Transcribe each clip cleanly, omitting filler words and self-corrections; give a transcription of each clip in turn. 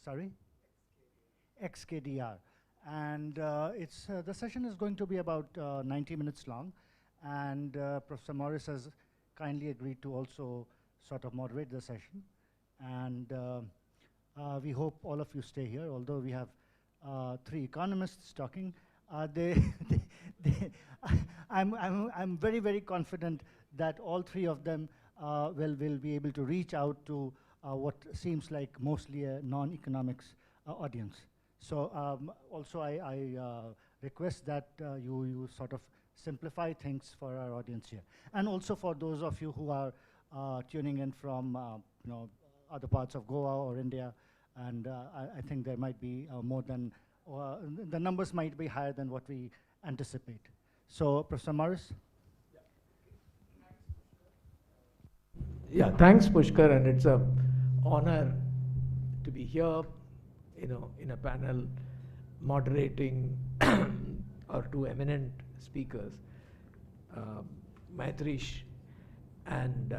Sorry? XKDR. And the session is going to be about 90 minutes long. And Professor Morris has kindly agreed to also sort of moderate the session. And we hope all of you stay here, although we have 3 economists talking. I'm very, very confident that all 3 of them will be able to reach out to what seems like mostly a non-economics audience. So also I request that you sort of simplify things for our audience here. And also for those of you who are tuning in from other parts of Goa or India, and I think there might be more than, the numbers might be higher than what we anticipate. So Professor Morris? Yeah, thanks Pushkar, and it's an honor to be here, in a panel moderating our 2 eminent speakers, Maitreesh and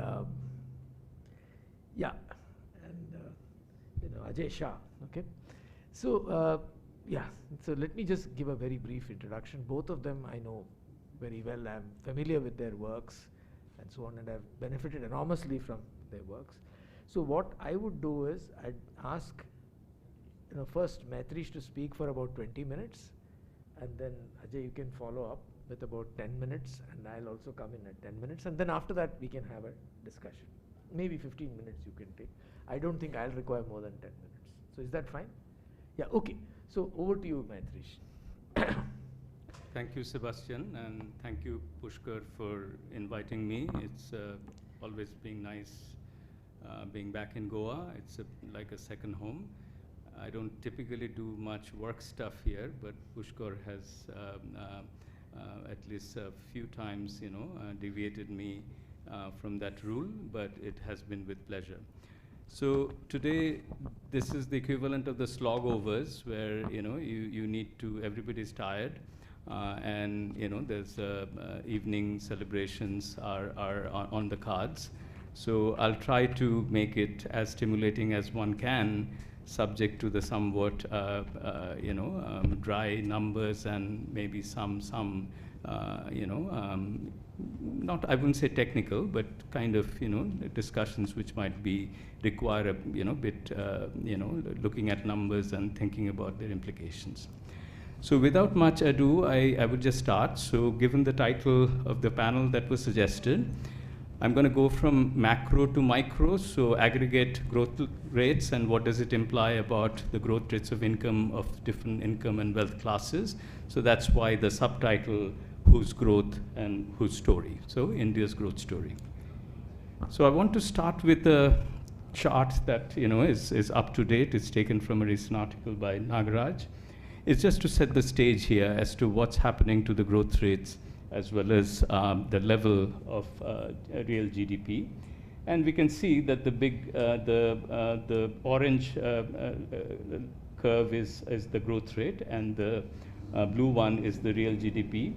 Ajay Shah. Okay, so so let me just give a very brief introduction. Both of them I know very well. I'm familiar with their works and so on, and I've benefited enormously from their works. So what I would do is I'd ask first Maitreesh to speak for about 20 minutes, and then Ajay, you can follow up with about 10 minutes, and I'll also come in at 10 minutes, and then after that we can have a discussion. Maybe 15 minutes you can take. I don't think I'll require more than 10 minutes. So is that fine? Yeah, okay. So over to you, Maitreesh. Thank you, Sebastian, and thank you, Pushkar, for inviting me. It's always been nice being back in Goa. It's like a second home. I don't typically do much work stuff here, but Pushkar has at least a few times, deviated me from that rule, but it has been with pleasure. So today, this is the equivalent of the slogovers, where you need to. Everybody's tired, and there's evening celebrations are on the cards. So I'll try to make it as stimulating as one can, subject to the somewhat dry numbers and maybe some not, I wouldn't say technical, but kind of discussions which might be require a bit looking at numbers and thinking about their implications. So without much ado, I would just start. So given the title of the panel that was suggested, I'm going to go from macro to micro, so aggregate growth rates and what does it imply about the growth rates of income of different income and wealth classes. So that's why the subtitle, Whose Growth and Whose Story? So India's growth story. So I want to start with a chart that is up to date. It's taken from a recent article by Nagaraj. It's just to set the stage here as to what's happening to the growth rates as well as the level of real GDP. And we can see that the big, the orange curve is the growth rate, and the blue one is the real GDP.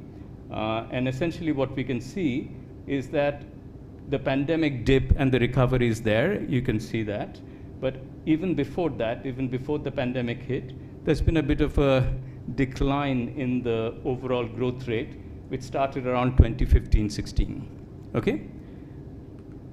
And essentially what we can see is that the pandemic dip and the recovery is there. You can see that. But even before that, even before the pandemic hit, there's been a bit of a decline in the overall growth rate, which started around 2015-16, okay?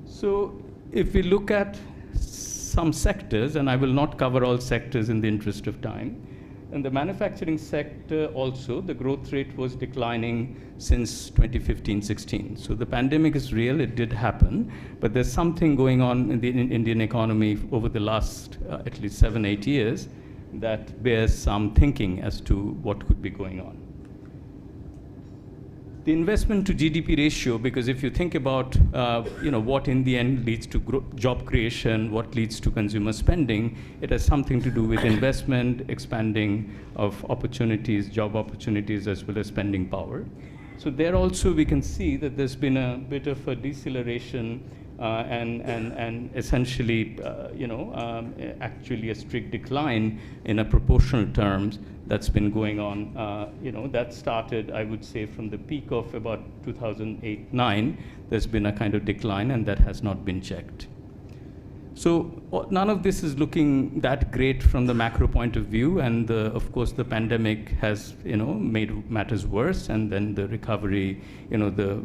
So if we look at some sectors, and I will not cover all sectors in the interest of time, in the manufacturing sector also, the growth rate was declining since 2015-16. So the pandemic is real, it did happen, but there's something going on in the Indian economy over the last at least 7-8 years that bears some thinking as to what could be going on. The investment to GDP ratio, because if you think about what in the end leads to job creation, what leads to consumer spending, it has something to do with investment, expanding of opportunities, job opportunities, as well as spending power. So there also we can see that there's been a bit of a deceleration and essentially, actually a strict decline in a proportional terms that's been going on. That started, I would say, from the peak of about 2008-9. There's been a kind of decline, and that has not been checked. So none of this is looking that great from the macro point of view, and of course the pandemic has made matters worse, and then the recovery, the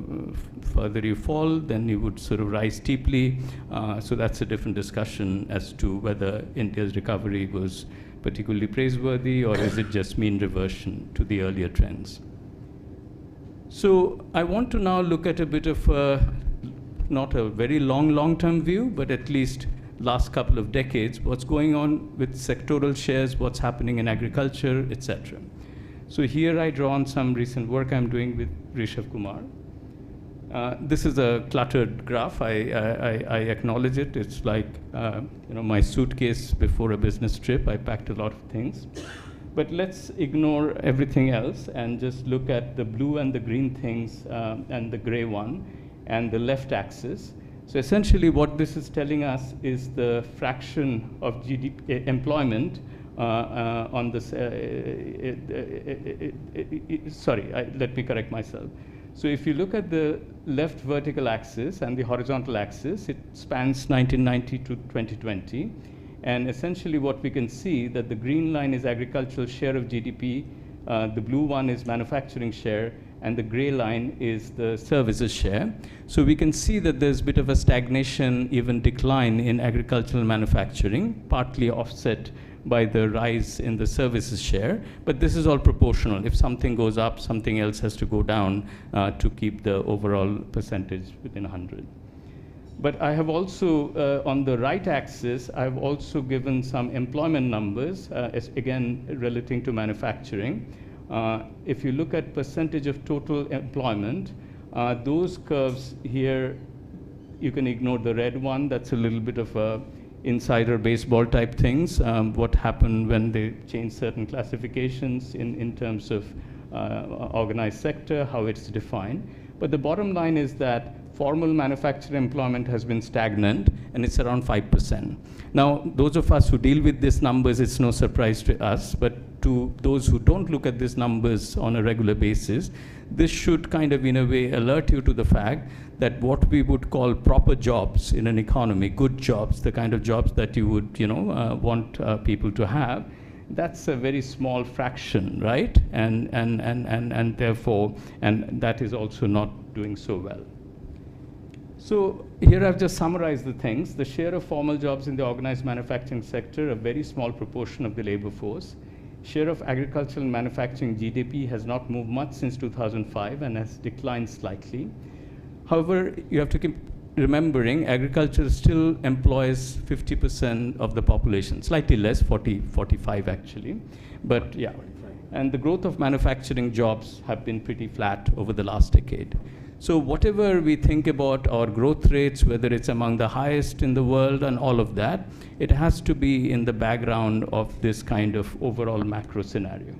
further you fall, then you would sort of rise steeply. So that's a different discussion as to whether India's recovery was particularly praiseworthy, or is it just mean reversion to the earlier trends. So I want to now look at a bit of not a very long-term view, but at least last couple of decades, what's going on with sectoral shares, what's happening in agriculture, etc. So here I draw on some recent work I'm doing with Rishabh Kumar. This is a cluttered graph. I acknowledge it. It's like my suitcase before a business trip. I packed a lot of things. But let's ignore everything else and just look at the blue and the green things and the gray one and the left axis. So essentially what this is telling us is the fraction of GDP employment on this, let me correct myself. So if you look at the left vertical axis and the horizontal axis, it spans 1990 to 2020. And essentially what we can see that the green line is agricultural share of GDP, the blue one is manufacturing share, and the gray line is the services share. So we can see that there's a bit of a stagnation, even decline in agricultural manufacturing, partly offset by the rise in the services share. But this is all proportional. If something goes up, something else has to go down to keep the overall percentage within 100. But I have also, on the right axis, I've also given some employment numbers, again, relating to manufacturing. If you look at percentage of total employment, those curves here, you can ignore the red one. That's a little bit of a insider baseball type things. What happened when they changed certain classifications in terms of organized sector, how it's defined. But the bottom line is that formal manufacturing employment has been stagnant, and it's around 5%. Now, those of us who deal with these numbers, it's no surprise to us, but to those who don't look at these numbers on a regular basis, this should kind of, in a way, alert you to the fact that what we would call proper jobs in an economy, good jobs, the kind of jobs that you would, want people to have, that's a very small fraction, right? And therefore, and that is also not doing so well. So here I've just summarized the things. The share of formal jobs in the organized manufacturing sector, a very small proportion of the labor force. Share of agricultural and manufacturing GDP has not moved much since 2005 and has declined slightly. However, you have to keep remembering agriculture still employs 50% of the population, slightly less, 45 actually, but yeah. And the growth of manufacturing jobs have been pretty flat over the last decade. So whatever we think about our growth rates, whether it's among the highest in the world and all of that, it has to be in the background of this kind of overall macro scenario.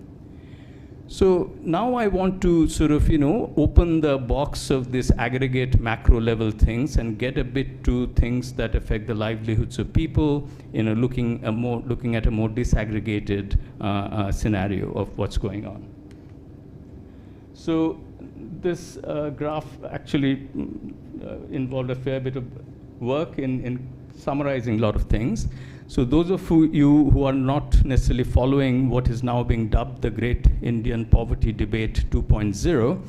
So now I want to sort of, open the box of this aggregate macro level things and get a bit to things that affect the livelihoods of people, looking at a more disaggregated scenario of what's going on. So this graph actually involved a fair bit of work in summarizing a lot of things. So those of you who are not necessarily following what is now being dubbed the Great Indian Poverty Debate 2.0,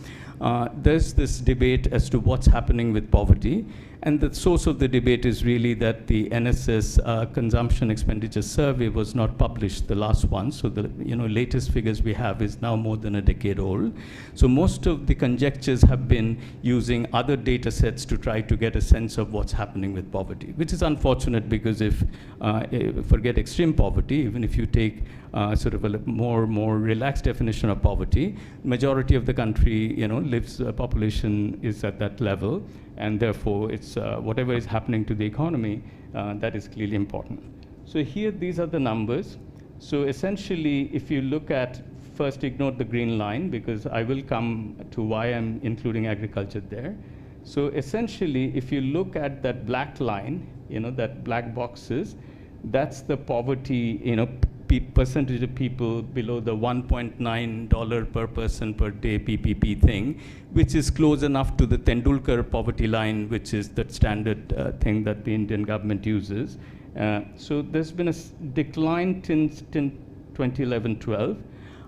there's this debate as to what's happening with poverty. And the source of the debate is really that the NSS Consumption Expenditure Survey was not published, the last one. So the latest figures we have is now more than a decade old. So most of the conjectures have been using other data sets to try to get a sense of what's happening with poverty, which is unfortunate because if, forget extreme poverty, even if you take sort of a more relaxed definition of poverty, majority of the country, population is at that level. And therefore, it's whatever is happening to the economy, that is clearly important. So here, these are the numbers. So essentially, if you look at, first ignore the green line, because I will come to why I'm including agriculture there. So essentially, if you look at that black line, that black boxes, that's the poverty, percentage of people below the $1.9 per person per day PPP thing, which is close enough to the Tendulkar poverty line, which is the standard thing that the Indian government uses. So there's been a decline since 2011-12.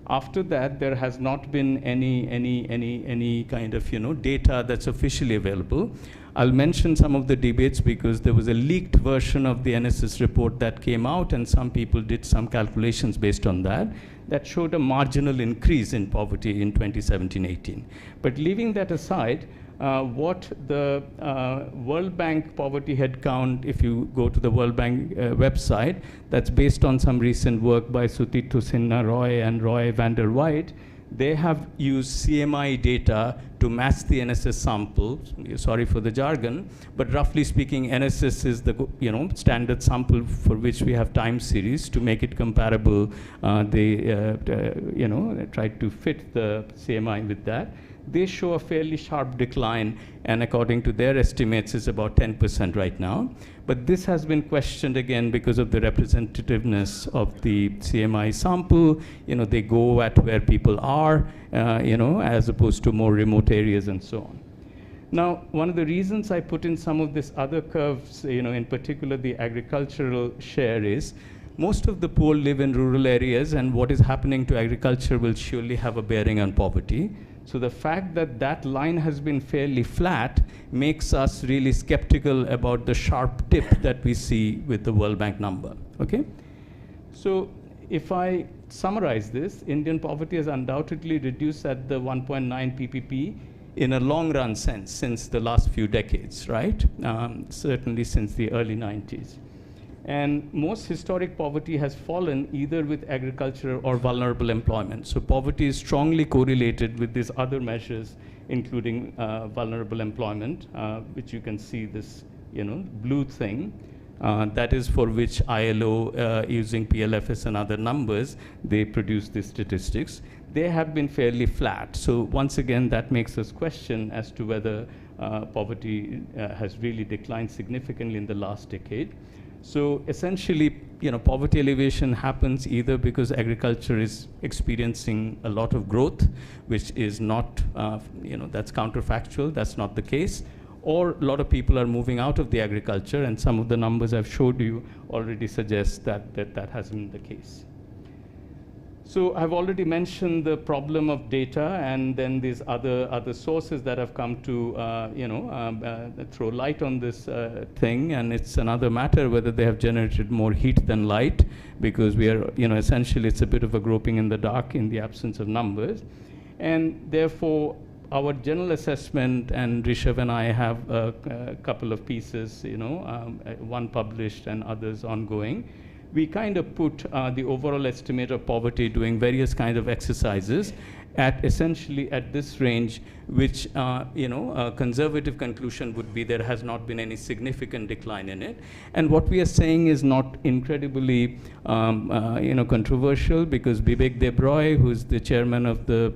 After that, there has not been any kind of data that's officially available. I'll mention some of the debates because there was a leaked version of the NSS report that came out, and some people did some calculations based on that showed a marginal increase in poverty in 2017-18. But leaving that aside, what the World Bank poverty headcount, if you go to the World Bank website, that's based on some recent work by Sutito Sinha Roy and Roy van der Weydt, they have used CMI data to match the NSS sample. Sorry for the jargon, but roughly speaking, NSS is the standard sample for which we have time series to make it comparable. They tried to fit the CMI with that. They show a fairly sharp decline, and according to their estimates, is about 10% right now. But this has been questioned again because of the representativeness of the CMI sample. They go at where people are, as opposed to more remote areas and so on. Now, one of the reasons I put in some of these other curves, in particular the agricultural share, is most of the poor live in rural areas, and what is happening to agriculture will surely have a bearing on poverty. So the fact that that line has been fairly flat makes us really skeptical about the sharp dip that we see with the World Bank number, okay? So if I summarize this, Indian poverty has undoubtedly reduced at the 1.9 PPP in a long run sense since the last few decades, right? Certainly since the early 90s. And most historic poverty has fallen either with agriculture or vulnerable employment. So poverty is strongly correlated with these other measures, including vulnerable employment, which you can see this blue thing. That is for which ILO, using PLFS and other numbers, they produce these statistics. They have been fairly flat. So once again, that makes us question as to whether poverty has really declined significantly in the last decade. So essentially, poverty elevation happens either because agriculture is experiencing a lot of growth, which is not, that's counterfactual, that's not the case, or a lot of people are moving out of the agriculture, and some of the numbers I've showed you already suggest that that hasn't been the case. So I've already mentioned the problem of data, and then these other sources that have come to throw light on this thing, and it's another matter whether they have generated more heat than light, because we are, essentially it's a bit of a groping in the dark in the absence of numbers. And therefore, our general assessment, and Rishabh and I have a couple of pieces, one published and others ongoing. We kind of put the overall estimate of poverty doing various kinds of exercises at essentially at this range, which a conservative conclusion would be there has not been any significant decline in it. And what we are saying is not incredibly controversial, because Bibek Debroy, who's the chairman of the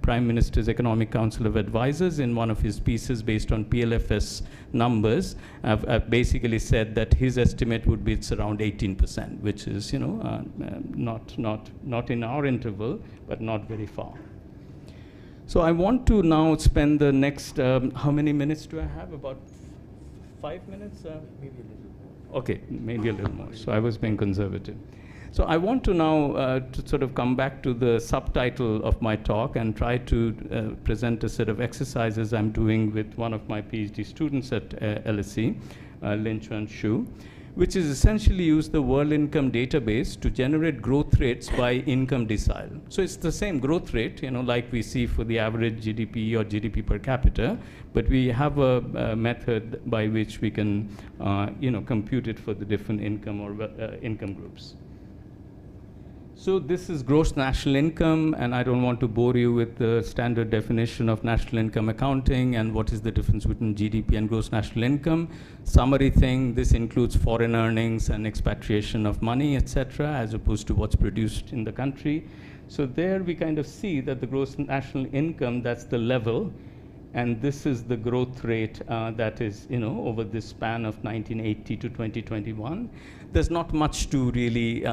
Prime Minister's Economic Council of Advisors, in one of his pieces based on PLFS numbers, have basically said that his estimate would be it's around 18%, which is not in our interval, but not very far. So I want to now spend the next, how many minutes do I have? About 5 minutes? Maybe a little more. Okay, maybe a little more. So I was being conservative. So I want to now to sort of come back to the subtitle of my talk and try to present a set of exercises I'm doing with one of my PhD students at LSE, Lin Chuan Shu, which is essentially use the World Income Database to generate growth rates by income decile. So it's the same growth rate, like we see for the average GDP or GDP per capita, but we have a method by which we can, compute it for the different income or income groups. So this is gross national income, and I don't want to bore you with the standard definition of national income accounting and what is the difference between GDP and gross national income. Summary thing, this includes foreign earnings and expatriation of money, etc., as opposed to what's produced in the country. So there we kind of see that the gross national income, that's the level, and this is the growth rate that is, over this span of 1980 to 2021. There's not much to really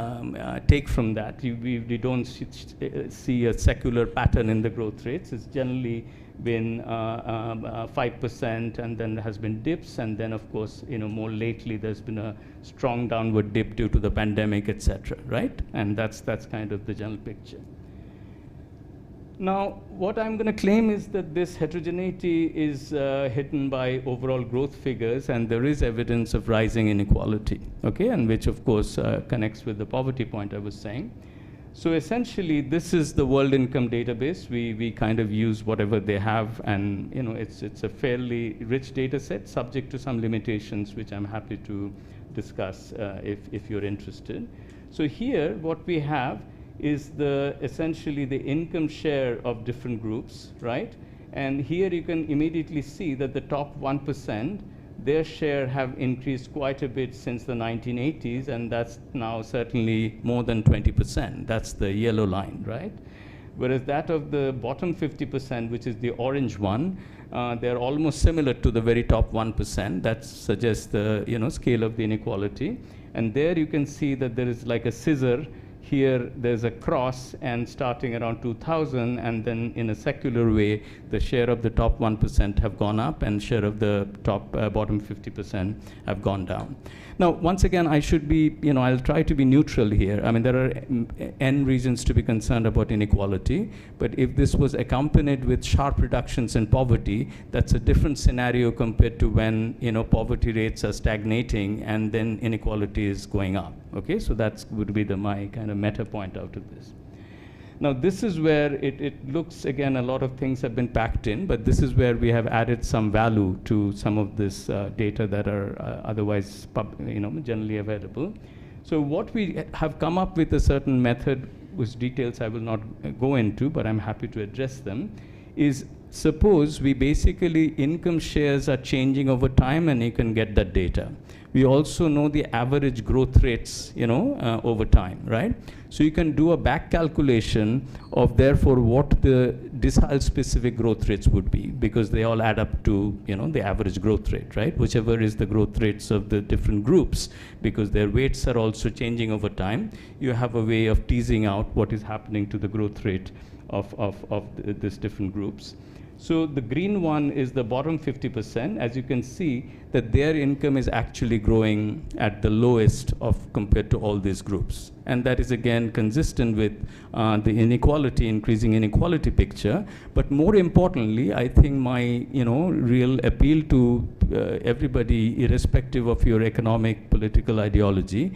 take from that. We don't see a secular pattern in the growth rates. It's generally been 5%, and then there has been dips, and then of course, more lately there's been a strong downward dip due to the pandemic, etc. Right? And that's kind of the general picture. Now, what I'm going to claim is that this heterogeneity is hidden by overall growth figures, and there is evidence of rising inequality, okay, and which of course connects with the poverty point I was saying. So essentially, this is the World Income Database. We kind of use whatever they have, and it's a fairly rich data set, subject to some limitations, which I'm happy to discuss if you're interested. So here, what we have is essentially the income share of different groups, right? And here you can immediately see that the top 1%, their share have increased quite a bit since the 1980s, and that's now certainly more than 20%. That's the yellow line, right? Whereas that of the bottom 50%, which is the orange one, they're almost similar to the very top 1%. That suggests the scale of the inequality. And there you can see that there is like a scissor. Here, there's a cross, and starting around 2000, and then in a secular way, the share of the top 1% have gone up, and share of the top bottom 50% have gone down. Now, once again, I should be, I'll try to be neutral here. I mean, there are n reasons to be concerned about inequality, but if this was accompanied with sharp reductions in poverty, that's a different scenario compared to when, poverty rates are stagnating and then inequality is going up. Okay, so that would be my kind of meta point out of this. Now, this is where it looks, again, a lot of things have been packed in, but this is where we have added some value to some of this data that are otherwise generally available. So what we have come up with a certain method, whose details I will not go into, but I'm happy to address them, is suppose we basically, income shares are changing over time, and you can get that data. We also know the average growth rates, over time, right? So you can do a back calculation of, therefore, what the decile specific growth rates would be, because they all add up to, the average growth rate, right? Whichever is the growth rates of the different groups, because their weights are also changing over time. You have a way of teasing out what is happening to the growth rate of these different groups. So the green one is the bottom 50%. As you can see, that their income is actually growing at the lowest compared to all these groups. And that is, again, consistent with the increasing inequality picture. But more importantly, I think my real appeal to everybody, irrespective of your economic, political ideology,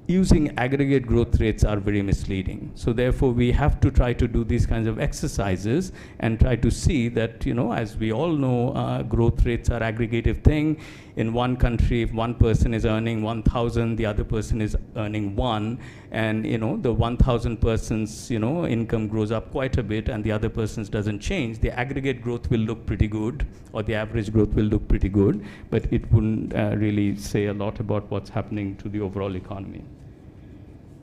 using aggregate growth rates are very misleading. So therefore, we have to try to do these kinds of exercises and try to see that, as we all know, growth rates are aggregative thing. In one country, if one person is earning 1,000, the other person is earning 1, and the 1,000 person's income grows up quite a bit, and the other person's doesn't change, the aggregate growth will look pretty good, or the average growth will look pretty good, but it wouldn't really say a lot about what's happening to the overall economy.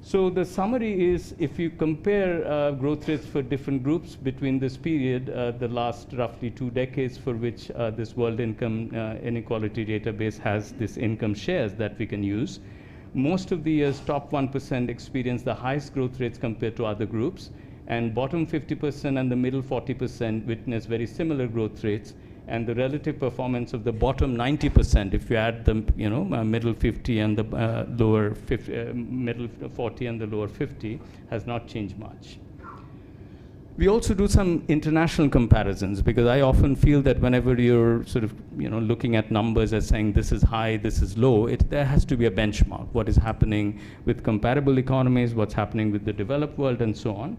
So the summary is, if you compare growth rates for different groups between this period, the last roughly 2 decades for which this World Income Inequality Database has this income shares that we can use, most of the years top 1% experience the highest growth rates compared to other groups, and bottom 50% and the middle 40% witness very similar growth rates. And the relative performance of the bottom 90%, if you add the middle 50 and the lower 50, middle 40 and the lower 50, has not changed much. We also do some international comparisons, because I often feel that whenever you're sort of looking at numbers as saying this is high, this is low, there has to be a benchmark. What is happening with comparable economies, what's happening with the developed world, and so on.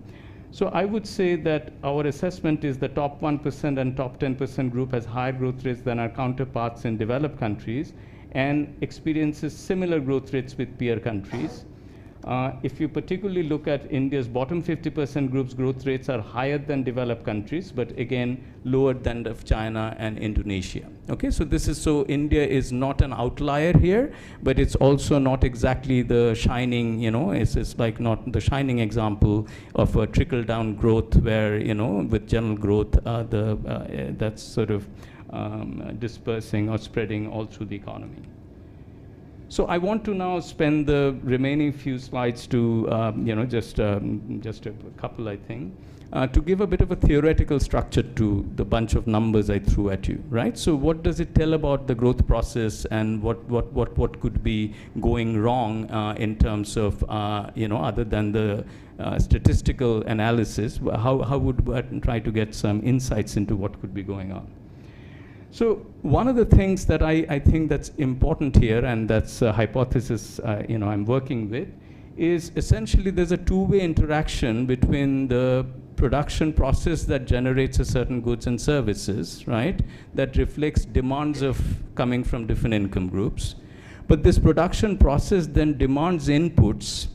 So I would say that our assessment is the top 1% and top 10% group has higher growth rates than our counterparts in developed countries, and experiences similar growth rates with peer countries. If you particularly look at India's bottom 50% groups, growth rates are higher than developed countries, but again, lower than of China and Indonesia. Okay, so this is, so India is not an outlier here, but it's also not exactly the shining, you know, it's like not the shining example of a trickle-down growth where, you know, with general growth, that's sort of dispersing or spreading all through the economy. So I want to now spend the remaining few slides to, you know, just a couple, I think, to give a bit of a theoretical structure to the bunch of numbers I threw at you, right? So what does it tell about the growth process, and what could be going wrong in terms of, you know, other than the statistical analysis? How would one try to get some insights into what could be going on? So one of the things that I think that's important here, and that's a hypothesis you know, I'm working with, is essentially there's a two-way interaction between the production process that generates a certain goods and services, right, that reflects demands of coming from different income groups. But this production process then demands inputs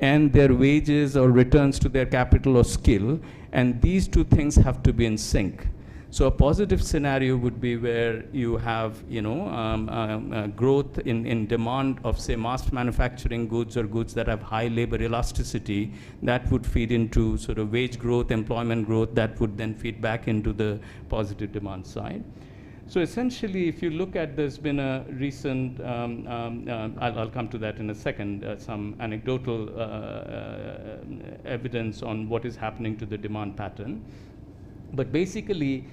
and their wages or returns to their capital or skill, and these two things have to be in sync. So a positive scenario would be where you have, you know, growth in demand of, say, mass manufacturing goods or goods that have high labor elasticity. That would feed into sort of wage growth, employment growth, that would then feed back into the positive demand side. So essentially, if you look at, there's been a recent, I'll come to that in a second, some anecdotal evidence on what is happening to the demand pattern. But basically,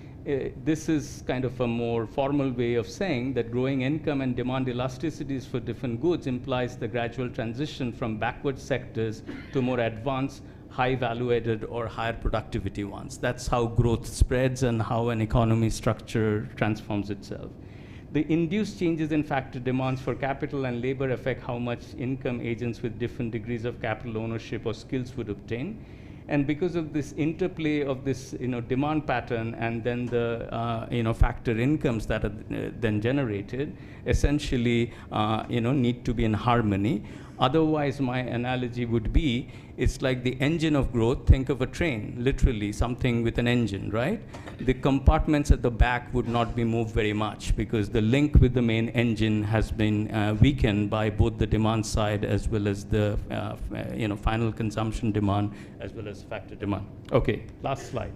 this is kind of a more formal way of saying that growing income and demand elasticities for different goods implies the gradual transition from backward sectors to more advanced, high value-added or higher productivity ones. That's how growth spreads and how an economy structure transforms itself. The induced changes in factor demands for capital and labor affect how much income agents with different degrees of capital ownership or skills would obtain. And because of this interplay of this, you know, demand pattern and then the, you know, factor incomes that are then generated, essentially, you know, need to be in harmony. Otherwise, my analogy would be, it's like the engine of growth. Think of a train, literally something with an engine, right? The compartments at the back would not be moved very much because the link with the main engine has been weakened by both the demand side as well as the you know, final consumption demand as well as factor demand. Okay, last slide.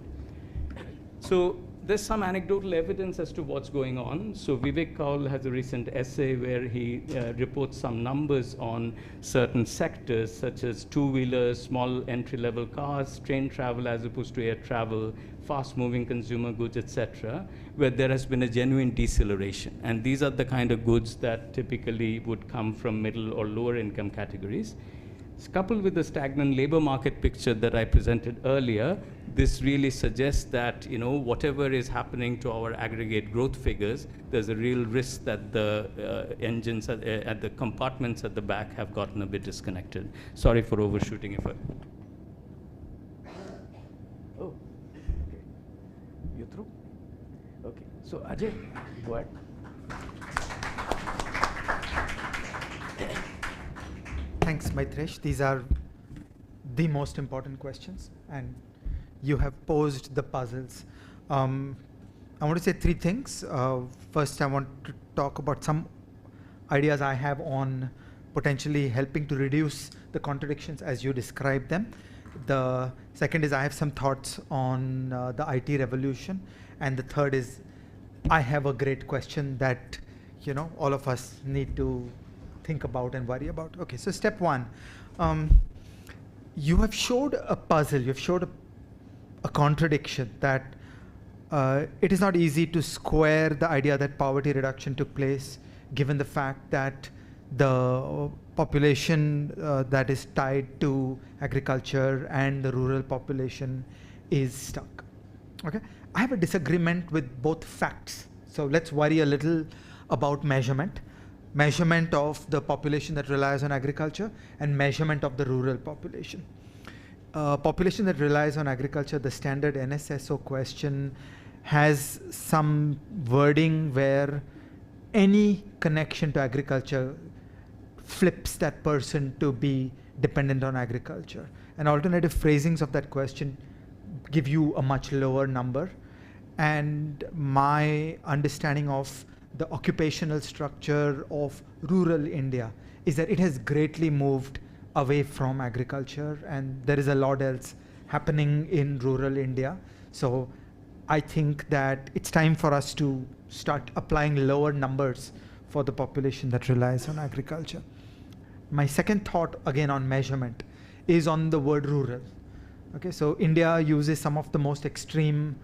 So there's some anecdotal evidence as to what's going on. So Vivek Kaul has a recent essay where he reports some numbers on certain sectors such as two-wheelers, small entry-level cars, train travel as opposed to air travel, fast-moving consumer goods, etc., where there has been a genuine deceleration. And these are the kind of goods that typically would come from middle or lower income categories. Coupled with the stagnant labor market picture that I presented earlier, this really suggests that, you know, whatever is happening to our aggregate growth figures, there's a real risk that the engines at the compartments at the back have gotten a bit disconnected. Sorry for overshooting if I... Oh, okay. You through? Okay. So Ajay, go ahead. Thanks, Maitreesh. These are the most important questions, and you have posed the puzzles. I want to say three things. First, I want to talk about some ideas I have on potentially helping to reduce the contradictions as you describe them. The second is I have some thoughts on the IT revolution. And the third is I have a great question that, you know, all of us need to think about and worry about. Okay, so step one, you have showed a puzzle, you have showed a contradiction that it is not easy to square the idea that poverty reduction took place given the fact that the population that is tied to agriculture and the rural population is stuck. Okay, I have a disagreement with both facts. So let's worry a little about measurement. Measurement of the population that relies on agriculture and measurement of the rural population. Population that relies on agriculture, the standard NSSO question has some wording where any connection to agriculture flips that person to be dependent on agriculture. And alternative phrasings of that question give you a much lower number. And my understanding of the occupational structure of rural India is that it has greatly moved away from agriculture, and there is a lot else happening in rural India. So I think that it's time for us to start applying lower numbers for the population that relies on agriculture. My second thought, again on measurement, is on the word rural. Okay, so India uses some of the most extreme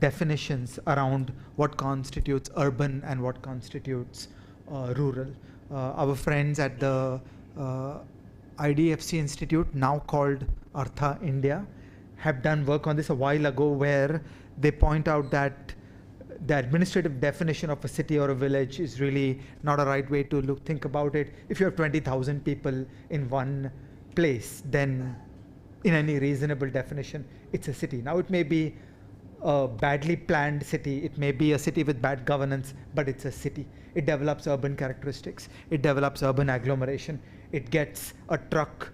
definitions around what constitutes urban and what constitutes rural. Our friends at the IDFC Institute, now called Artha India, have done work on this a while ago, where they point out that the administrative definition of a city or a village is really not a right way to think about it. If you have 20,000 people in one place, then in any reasonable definition, it's a city. Now, it may be a badly planned city, it may be a city with bad governance, but it's a city. It develops urban characteristics, it develops urban agglomeration, it gets a truck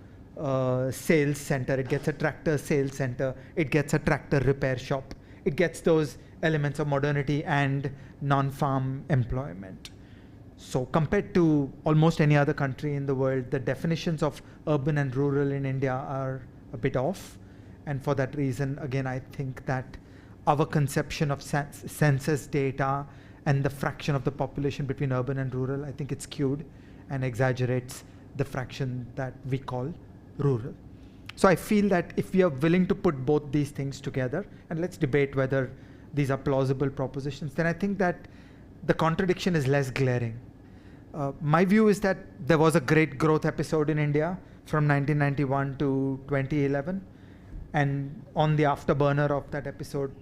sales center, it gets a tractor sales center, it gets a tractor repair shop, it gets those elements of modernity and non-farm employment. So compared to almost any other country in the world, the definitions of urban and rural in India are a bit off. And for that reason, again, I think that our conception of census data and the fraction of the population between urban and rural, I think it's skewed and exaggerates the fraction that we call rural. So I feel that if we are willing to put both these things together, and let's debate whether these are plausible propositions, then I think that the contradiction is less glaring. My view is that there was a great growth episode in India from 1991 to 2011. And on the afterburner of that episode,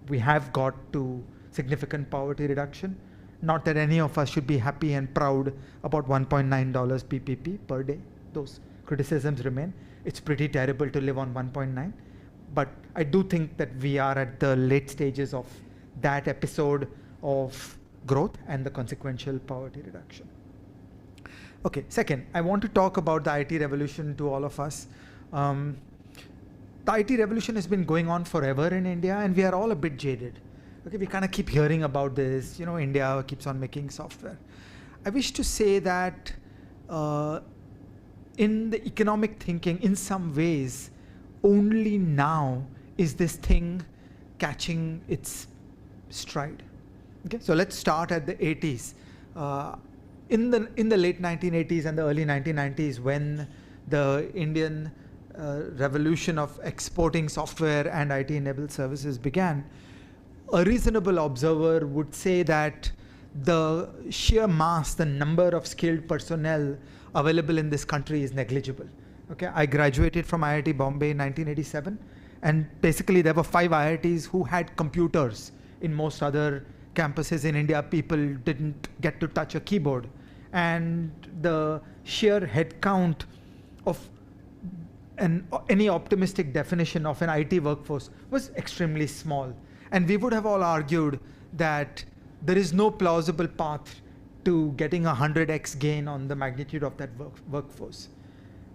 we have got to significant poverty reduction. Not that any of us should be happy and proud about $1.9 PPP per day. Those criticisms remain. It's pretty terrible to live on 1.9. But I do think that we are at the late stages of that episode of growth and the consequential poverty reduction. Okay, second, I want to talk about the IT revolution to all of us. The IT revolution has been going on forever in India, and we are all a bit jaded. Okay, we kind of keep hearing about this, India keeps on making software. I wish to say that in the economic thinking, in some ways, only now is this thing catching its stride. Okay, so let's start at the 80s. In the late 1980s and the early 1990s, when the Indian revolution of exporting software and IT-enabled services began, a reasonable observer would say that the sheer mass, the number of skilled personnel available in this country is negligible. Okay, I graduated from IIT Bombay in 1987, and basically there were 5 IITs who had computers. In most other campuses in India, people didn't get to touch a keyboard. And the sheer headcount of any optimistic definition of an IT workforce was extremely small. And we would have all argued that there is no plausible path to getting a 100x gain on the magnitude of that workforce.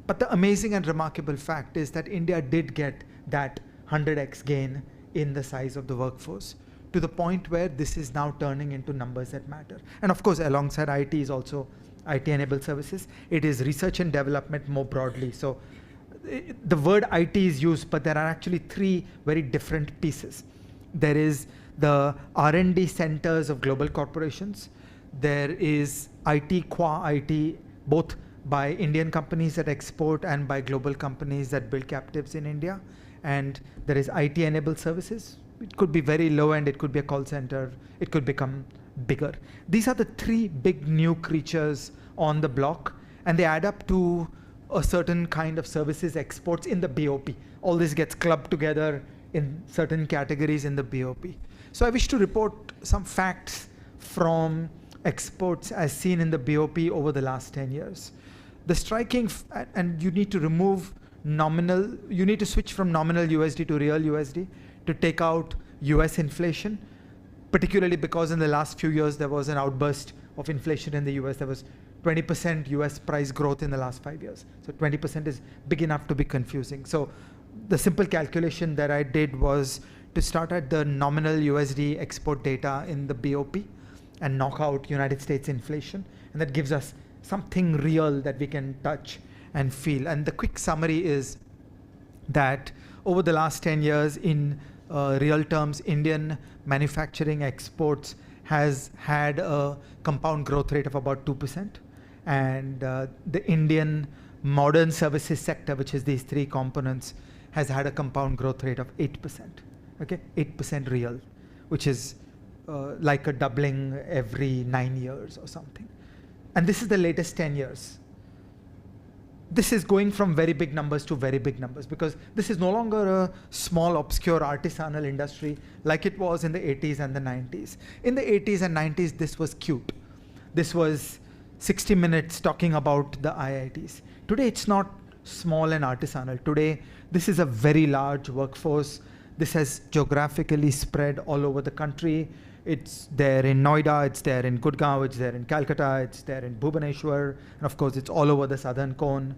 But the amazing and remarkable fact is that India did get that 100x gain in the size of the workforce, to the point where this is now turning into numbers that matter. And of course, alongside IT is also IT-enabled services. It is research and development more broadly. So the word IT is used, but there are actually 3 very different pieces. There is the R&D centers of global corporations. There is IT qua IT, both by Indian companies that export and by global companies that build captives in India. And there is IT-enabled services. It could be very low end, it could be a call center, it could become bigger. These are the 3 big new creatures on the block, and they add up to a certain kind of services exports in the BOP. All this gets clubbed together in certain categories in the BOP. So I wish to report some facts from exports as seen in the BOP over the last 10 years. The striking, and you need to remove nominal, you need to switch from nominal USD to real USD to take out US inflation, particularly because in the last few years there was an outburst of inflation in the US. There was 20% US price growth in the last 5 years. So 20% is big enough to be confusing. So the simple calculation that I did was to start at the nominal USD export data in the BOP and knock out United States inflation. And that gives us something real that we can touch and feel. And the quick summary is that over the last 10 years, in real terms, Indian manufacturing exports has had a compound growth rate of about 2%. And the Indian modern services sector, which is these three components, has had a compound growth rate of 8%. Okay, 8% real, which is like a doubling every 9 years or something. And this is the latest 10 years. This is going from very big numbers to very big numbers, because this is no longer a small, obscure, artisanal industry like it was in the 80s and the 90s. In the 80s and 90s, this was cute. This was 60 minutes talking about the IITs. Today, it's not small and artisanal. Today, this is a very large workforce. This has geographically spread all over the country. It's there in Noida, it's there in Gurgaon, it's there in Calcutta, it's there in Bhubaneswar, and of course it's all over the southern cone.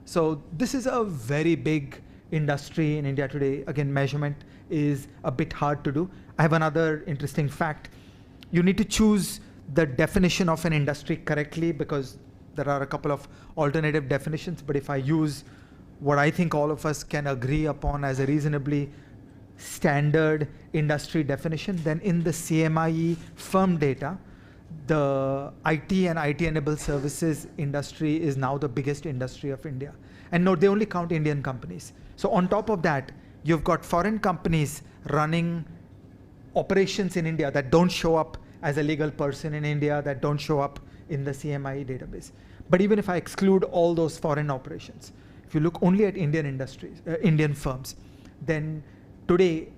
So this is a very big industry in India today. Again, measurement is a bit hard to do. I have another interesting fact. You need to choose the definition of an industry correctly, because there are a couple of alternative definitions, but if I use what I think all of us can agree upon as a reasonably standard industry definition, then in the CMIE firm data, the IT and IT-enabled services industry is now the biggest industry of India. And no, they only count Indian companies. So on top of that, you've got foreign companies running operations in India that don't show up as a legal person in India, that don't show up in the CMIE database. But even if I exclude all those foreign operations, if you look only at Indian industries, Indian firms, then today,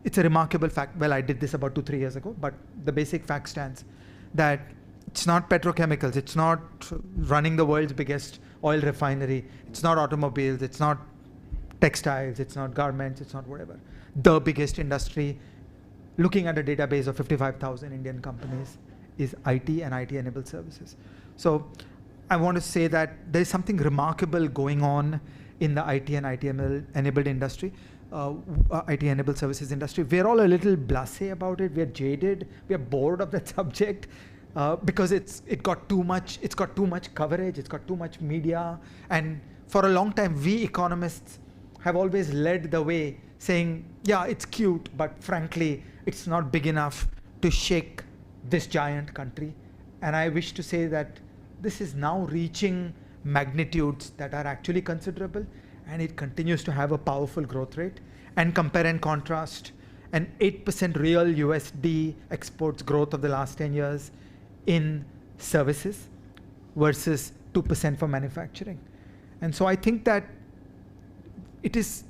it's a remarkable fact. Well, I did this about 2-3 years ago, but the basic fact stands that it's not petrochemicals, it's not running the world's biggest oil refinery, it's not automobiles, it's not textiles, it's not garments, it's not whatever. The biggest industry, looking at a database of 55,000 Indian companies, is IT and IT-enabled services. So I want to say that there's something remarkable going on in the IT and IT-enabled industry. IT-enabled services industry. We're all a little blasé about it. We're jaded. We're bored of that subject because it's got too much coverage. It's got too much media. And for a long time, we economists have always led the way, saying, yeah, it's cute, but frankly, it's not big enough to shake this giant country. And I wish to say that this is now reaching magnitudes that are actually considerable, and it continues to have a powerful growth rate. And compare and contrast an 8% real USD exports growth of the last 10 years in services versus 2% for manufacturing. And so I think that it is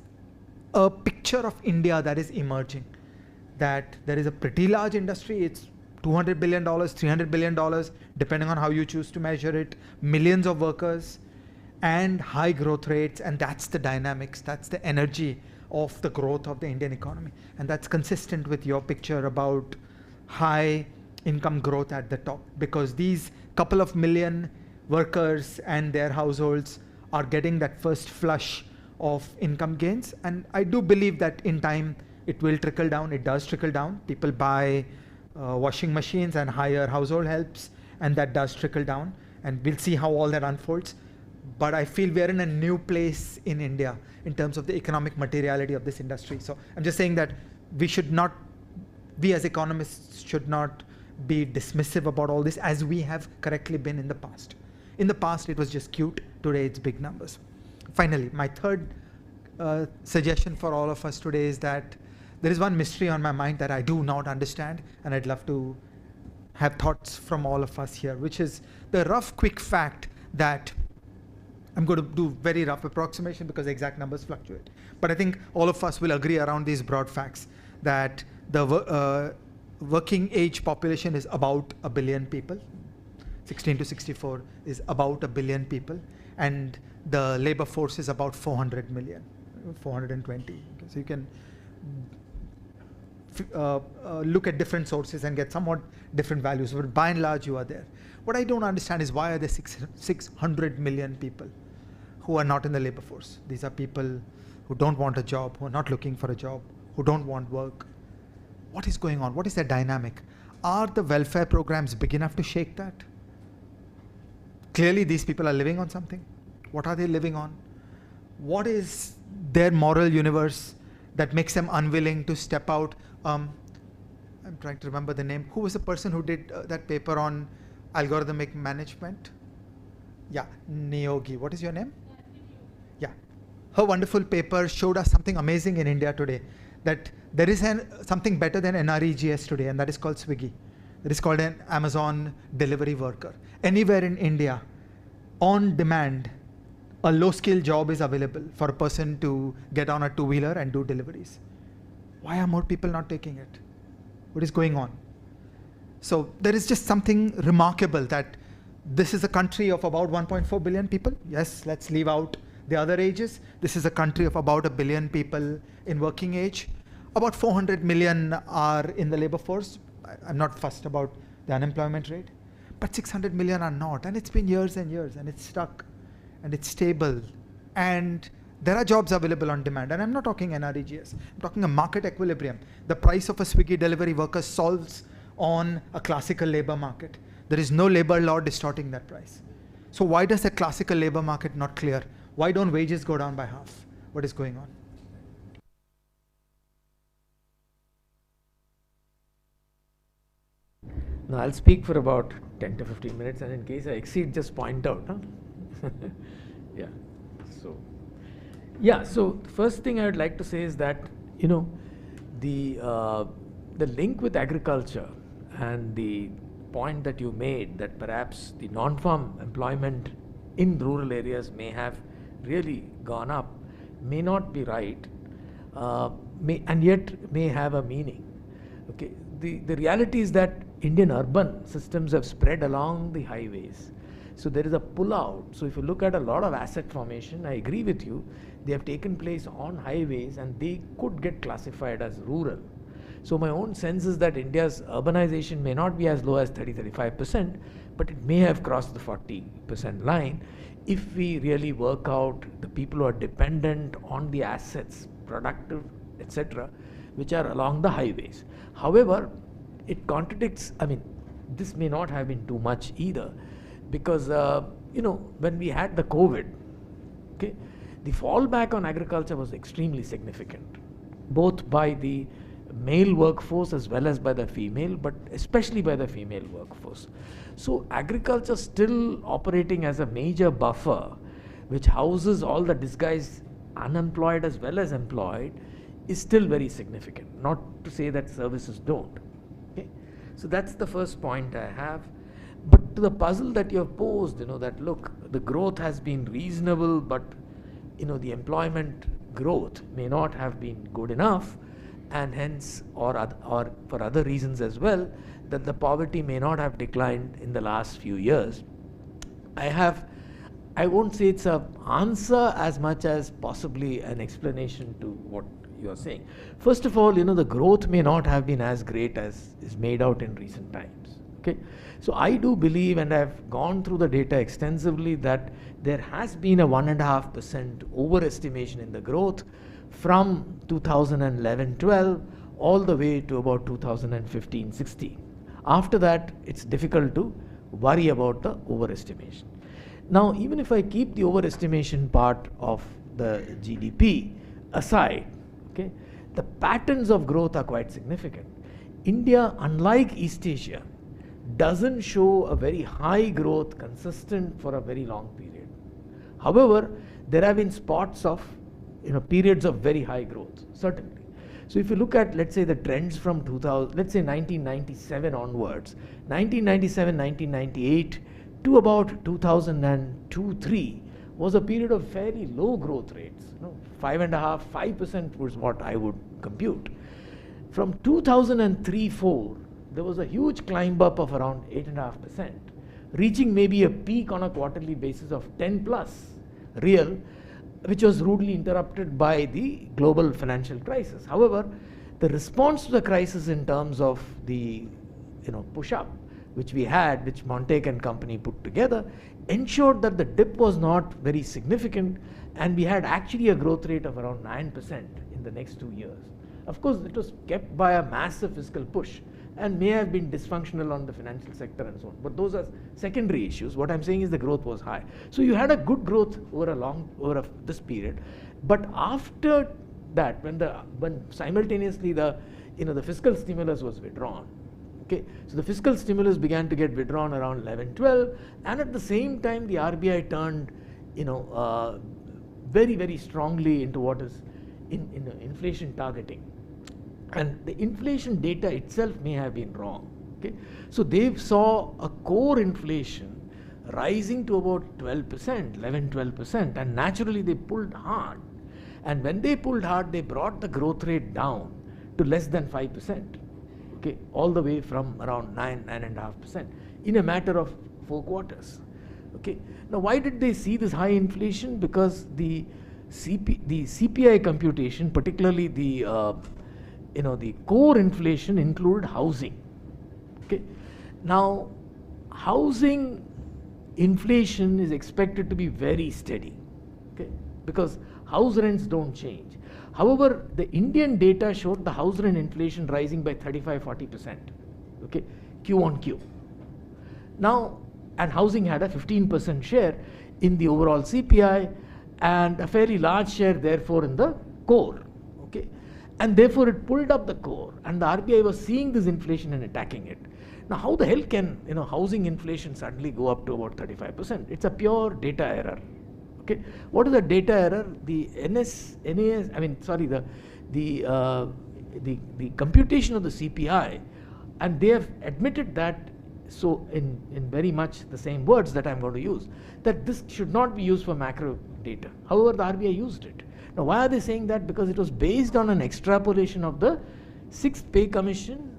a picture of India that is emerging, that there is a pretty large industry. It's $200 billion, $300 billion, depending on how you choose to measure it, millions of workers, and high growth rates, and that's the dynamics, that's the energy of the growth of the Indian economy. And that's consistent with your picture about high income growth at the top, because these couple of million workers and their households are getting that first flush of income gains. And I do believe that in time it will trickle down. It does trickle down. People buy washing machines and hire household helps, and that does trickle down. And we'll see how all that unfolds. But I feel we're in a new place in India in terms of the economic materiality of this industry. So I'm just saying that we as economists should not be dismissive about all this, as we have correctly been in the past. In the past, it was just cute. Today, it's big numbers. Finally, my third suggestion for all of us today is that there is one mystery on my mind that I do not understand, and I'd love to have thoughts from all of us here, which is the rough, quick fact that I'm going to do very rough approximation because exact numbers fluctuate. But I think all of us will agree around these broad facts that the working age population is about 1 billion people. 16 to 64 is about 1 billion people. And the labor force is about 400 million, 420. Okay, so you can look at different sources and get somewhat different values, but by and large you are there. What I don't understand is why are there 600 million people who are not in the labor force? These are people who don't want a job, who are not looking for a job, who don't want work. What is going on? What is their dynamic? Are the welfare programs big enough to shake that? Clearly these people are living on something. What are they living on? What is their moral universe that makes them unwilling to step out? I'm trying to remember the name. Who was the person who did that paper on algorithmic management? Yeah, Niyogi. What is your name? Yeah. Her wonderful paper showed us something amazing in India today, that there is something better than NREGS today, and that is called Swiggy. That is called an Amazon delivery worker. Anywhere in India, on demand, a low-skill job is available for a person to get on a two-wheeler and do deliveries. Why are more people not taking it? What is going on? So there is just something remarkable that this is a country of about 1.4 billion people. Yes, let's leave out the other ages. This is a country of about 1 billion people in working age. About 400 million are in the labor force. I'm not fussed about the unemployment rate, but 600 million are not. And it's been years and years, and it's stuck, and it's stable. And there are jobs available on demand. And I'm not talking NREGS. I'm talking a market equilibrium. The price of a Swiggy delivery worker solves on a classical labor market. There is no labor law distorting that price. So why does the classical labor market not clear? Why don't wages go down by half? What is going on? Now I'll speak for about 10 to 15 minutes, and in case I exceed, just point out. Huh? So the first thing I would like to say is that, you know, the link with agriculture and the point that you made that perhaps the non-farm employment in rural areas may have really gone up may not be right, and yet may have a meaning. Okay, the reality is that Indian urban systems have spread along the highways. So there is a pull out. So if you look at a lot of asset formation, I agree with you, they have taken place on highways and they could get classified as rural. So my own sense is that India's urbanization may not be as low as 30-35%, but it may have crossed the 40% line if we really work out the people who are dependent on the assets, productive, etc., which are along the highways. However, it contradicts, I mean, this may not have been too much either, because, you know, when we had the COVID, okay, the fallback on agriculture was extremely significant, both by the male workforce as well as by the female, but especially by the female workforce. So agriculture still operating as a major buffer, which houses all the disguised unemployed as well as employed, is still very significant. Not to say that services don't. Okay? So that's the first point I have. But to the puzzle that you have posed, you know, that look, the growth has been reasonable, but, you know, the employment growth may not have been good enough, and hence, or for other reasons as well, that the poverty may not have declined in the last few years. I won't say it's an answer as much as possibly an explanation to what you are saying. First of all, you know, the growth may not have been as great as is made out in recent times. Okay, so I do believe, and I've gone through the data extensively, that there has been a 1.5% overestimation in the growth from 2011-12 all the way to about 2015-16. After that, it's difficult to worry about the overestimation. Now, even if I keep the overestimation part of the GDP aside, okay, the patterns of growth are quite significant. India, unlike East Asia, doesn't show a very high growth consistent for a very long period. However, there have been spots of, you know, periods of very high growth, certainly. So if you look at, let's say, the trends from 2000, let's say 1997 onwards, 1997, 1998 to about 2002-3 was a period of fairly low growth rates. You know, 5.5%, 5% was what I would compute. From 2003-4, there was a huge climb up of around 8.5%, reaching maybe a peak on a quarterly basis of 10 plus real, which was rudely interrupted by the global financial crisis. However, the response to the crisis in terms of the push-up which we had, which Montek and company put together, ensured that the dip was not very significant, and we had actually a growth rate of around 9% in the next 2 years. Of course, it was kept by a massive fiscal push and may have been dysfunctional on the financial sector and so on. But those are secondary issues. What I'm saying is the growth was high. So you had a good growth over this period. But after that, when simultaneously the fiscal stimulus was withdrawn, okay, so the fiscal stimulus began to get withdrawn around 11-12, and at the same time the RBI turned very, very strongly into what is in inflation targeting. And the inflation data itself may have been wrong. Okay? So they saw a core inflation rising to about 12%, 11-12%, and naturally they pulled hard. And when they pulled hard, they brought the growth rate down to less than 5%, okay, all the way from around 9.5% in a matter of 4 quarters. Okay. Now, why did they see this high inflation? Because the CPI computation, particularly the core inflation, included housing. Okay. Now, housing inflation is expected to be very steady, okay, because house rents don't change. However, the Indian data showed the house rent inflation rising by 35-40%, okay, Q on Q. Now, and housing had a 15% share in the overall CPI and a fairly large share therefore in the core, okay, and therefore it pulled up the core, and the RBI was seeing this inflation and attacking it. Now, how the hell can housing inflation suddenly go up to about 35%? It's a pure data error. Okay, what is the data error? The the computation of the CPI, and they have admitted that, so in very much the same words that I'm going to use, that this should not be used for macro data. However, the RBI used it. Now, why are they saying that? Because it was based on an extrapolation of the 6th Pay Commission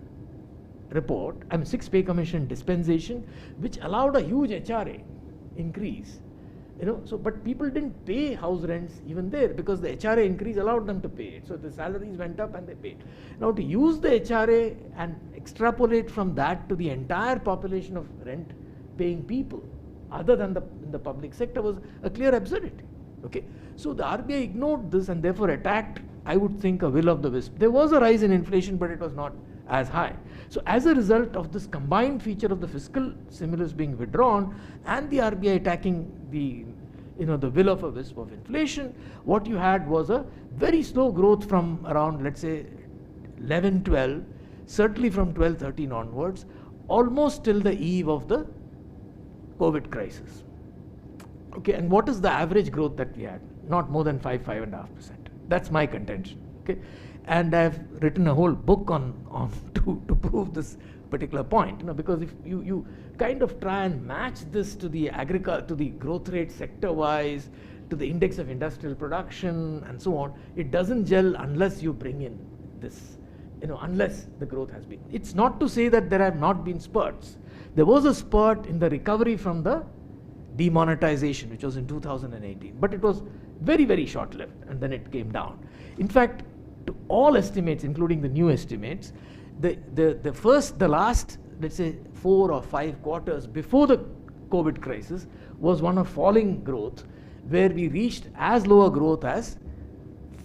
report, 6th Pay Commission dispensation, which allowed a huge HRA increase. But people didn't pay house rents even there because the HRA increase allowed them to pay it. So the salaries went up and they paid. Now, to use the HRA and extrapolate from that to the entire population of rent paying people other than in the public sector was a clear absurdity. Okay, so the RBI ignored this and therefore attacked, I would think, a will of the wisp. There was a rise in inflation, but it was not as high. So as a result of this combined feature of the fiscal stimulus being withdrawn and the RBI attacking the will of a wisp of inflation, what you had was a very slow growth from around, let's say, 11-12, certainly from 12-13 onwards, almost till the eve of the COVID crisis. Okay, and what is the average growth that we had? Not more than 5.5%. That's my contention. Okay, and I've written a whole book on to prove this particular point. Because if you kind of try and match this to the growth rate sector-wise, to the index of industrial production and so on, it doesn't gel unless you bring in this, unless the growth has been. It's not to say that there have not been spurts. There was a spurt in the recovery from the demonetization, which was in 2018, but it was very, very short-lived, and then it came down. In fact, to all estimates, including the new estimates, the last, let's say, 4 or 5 quarters before the COVID crisis was one of falling growth, where we reached as low a growth as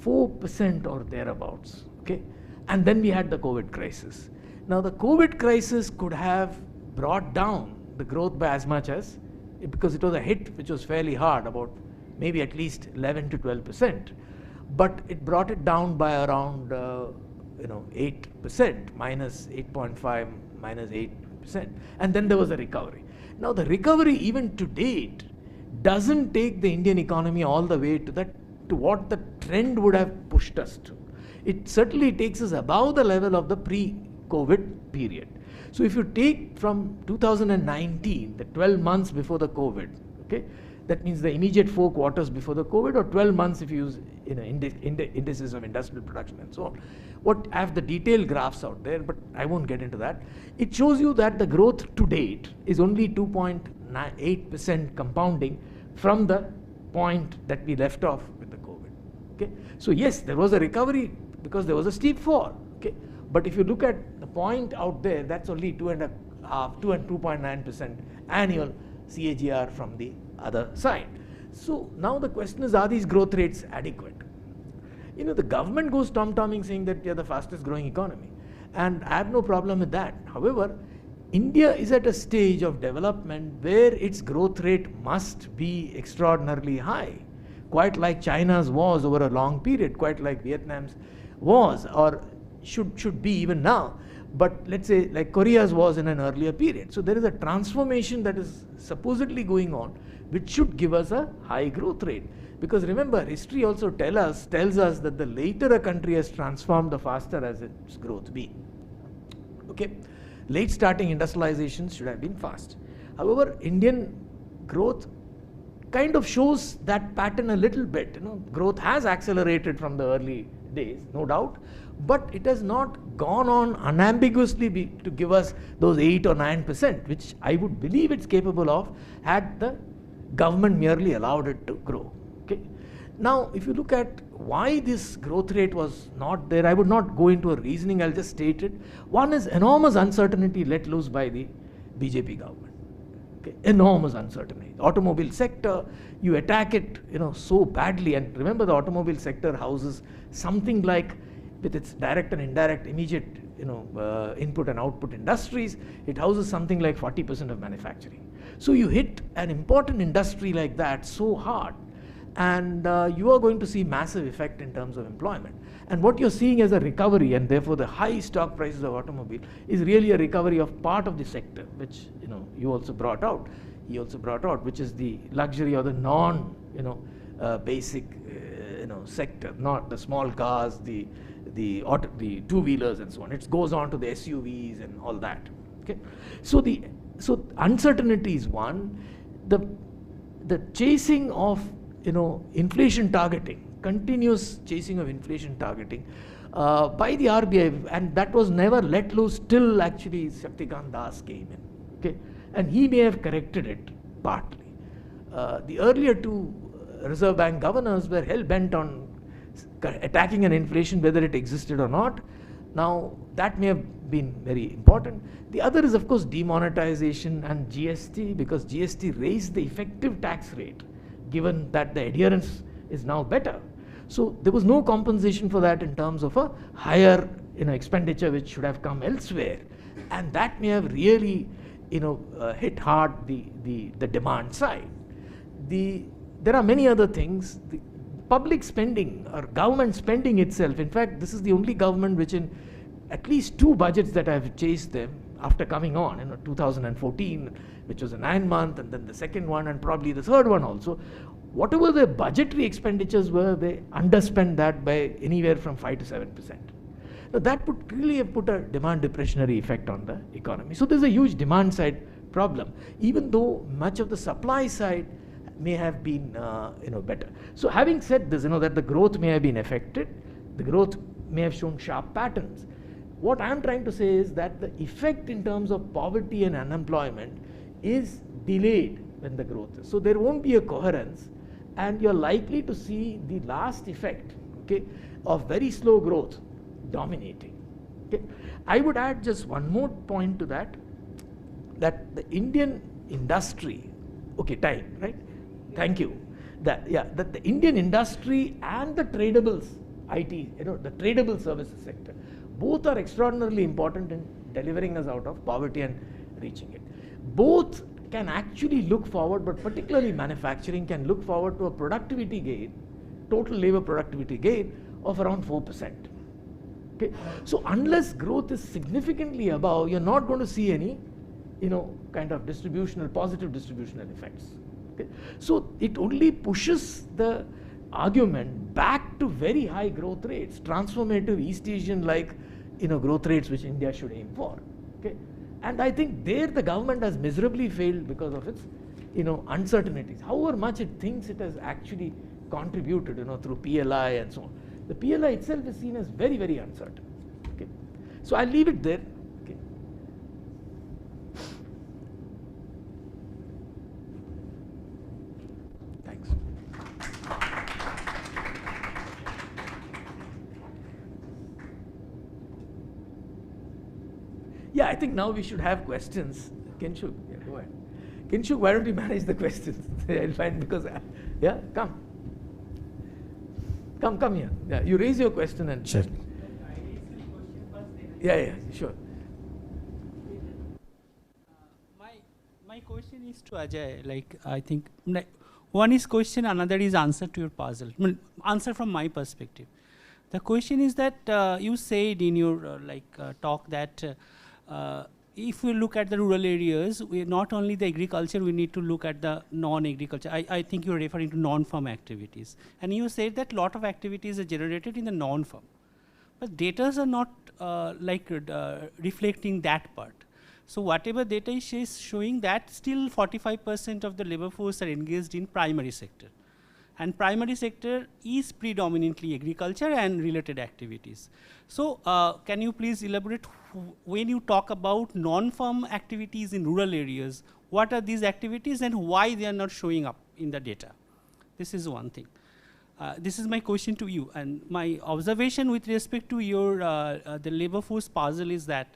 4% or thereabouts. Okay, and then we had the COVID crisis. Now, the COVID crisis could have brought down the growth by as much as, because it was a hit which was fairly hard, about maybe at least 11-12%, but it brought it down by around 8%, minus 8.5, minus 8%, and then there was a recovery. Now, the recovery even to date doesn't take the Indian economy all the way to what the trend would have pushed us to. It certainly takes us above the level of the pre-COVID period. So if you take from 2019, the 12 months before the COVID, okay, that means the immediate 4 quarters before the COVID, or 12 months if you use indices of industrial production and so on. I have the detailed graphs out there, but I won't get into that. It shows you that the growth to date is only 2.8% compounding from the point that we left off with the COVID. Okay, so yes, there was a recovery because there was a steep fall. Okay, but if you look at the point out there, that's only 2.9% annual CAGR from the other side. So now the question is, are these growth rates adequate? You know, the government goes tom-tomming saying that we are the fastest growing economy, and I have no problem with that. However, India is at a stage of development where its growth rate must be extraordinarily high, quite like China's was over a long period, quite like Vietnam's was, or should be even now, but let's say like Korea's was in an earlier period. So there is a transformation that is supposedly going on, which should give us a high growth rate. Because remember, history also tells us that the later a country has transformed, the faster has its growth been. Okay, late starting industrialization should have been fast. However, Indian growth kind of shows that pattern a little bit. You know, growth has accelerated from the early days, no doubt, but it has not gone on unambiguously to give us those 8 or 9%, which I would believe it's capable of had the government merely allowed it to grow. Okay. Now, if you look at why this growth rate was not there, I would not go into a reasoning, I'll just state it. One is enormous uncertainty let loose by the BJP government. Okay. Enormous uncertainty. Automobile sector, you attack it, you know, so badly, and remember the automobile sector houses something like, with its direct and indirect immediate, you know, input and output industries, it houses something like 40% of manufacturing. So you hit an important industry like that so hard, and you are going to see massive effect in terms of employment. And what you're seeing as a recovery, and therefore the high stock prices of automobile, is really a recovery of part of the sector, which, you know, you also brought out, he also brought out, which is the luxury or the non, you know, basic, you know, sector, not the small cars, the two-wheelers and so on. It goes on to the SUVs and all that. Okay, so uncertainty is one. The chasing of, you know, inflation targeting, continuous chasing of inflation targeting by the RBI, and that was never let loose till actually Shaktikant Das came in. Okay, and he may have corrected it partly. The earlier two Reserve Bank governors were hell bent on attacking an inflation whether it existed or not. Now that may have been very important. The other is of course demonetization and GST, because GST raised the effective tax rate given that the adherence is now better. So there was no compensation for that in terms of a higher, you know, expenditure which should have come elsewhere, and that may have really, you know, hit hard the demand side. There are many other things. The public spending or government spending itself, in fact this is the only government which in at least two budgets that I have chased them after coming on, you know, 2014, which was a 9-month, and then the second one and probably the third one also, whatever the budgetary expenditures were, they underspent that by anywhere from 5 to 7%. Now that would really have put a demand depressionary effect on the economy. So there's a huge demand side problem, even though much of the supply side may have been, you know, better. So having said this, you know, that the growth may have been affected, the growth may have shown sharp patterns. What I'm trying to say is that the effect in terms of poverty and unemployment is delayed when the growth is. So there won't be a coherence, and you're likely to see the last effect, okay, of very slow growth dominating. Okay. I would add just one more point to that the Indian industry, okay, time, right? Thank you. That the Indian industry and the tradables, IT, you know, the tradable services sector, both are extraordinarily important in delivering us out of poverty and reaching it. Both can actually look forward, but particularly manufacturing can look forward to a productivity gain, total labor productivity gain of around 4%. Okay? So unless growth is significantly above, you're not going to see any, you know, kind of positive distributional effects. Okay? So it only pushes the argument back to very high growth rates, transformative East Asian like, you know, growth rates which India should aim for. Okay? And I think there the government has miserably failed because of its, you know, uncertainties. However much it thinks it has actually contributed, you know, through PLI and so on. The PLI itself is seen as very, very uncertain. Okay? So I'll leave it there. Okay? Thanks. Yeah, I think now we should have questions. Kinshuk, yeah, go ahead. Kinshuk, why don't you manage the questions? I'll find because, yeah, come. Come here. Yeah, you raise your question and. Sure. Yeah, sure. My question is to Ajay. Like, I think one is question, another is answer to your puzzle. Answer from my perspective. The question is that you said in your talk that if we look at the rural areas, we not only the agriculture, we need to look at the non-agriculture. I think you're referring to non-farm activities. And you said that a lot of activities are generated in the non-farm. But data are not reflecting that part. So whatever data is showing that still 45% of the labor force are engaged in primary sector. And primary sector is predominantly agriculture and related activities. So can you please elaborate when you talk about non-farm activities in rural areas, what are these activities and why they are not showing up in the data? This is one thing. This is my question to you. And my observation with respect to your the labor force puzzle is that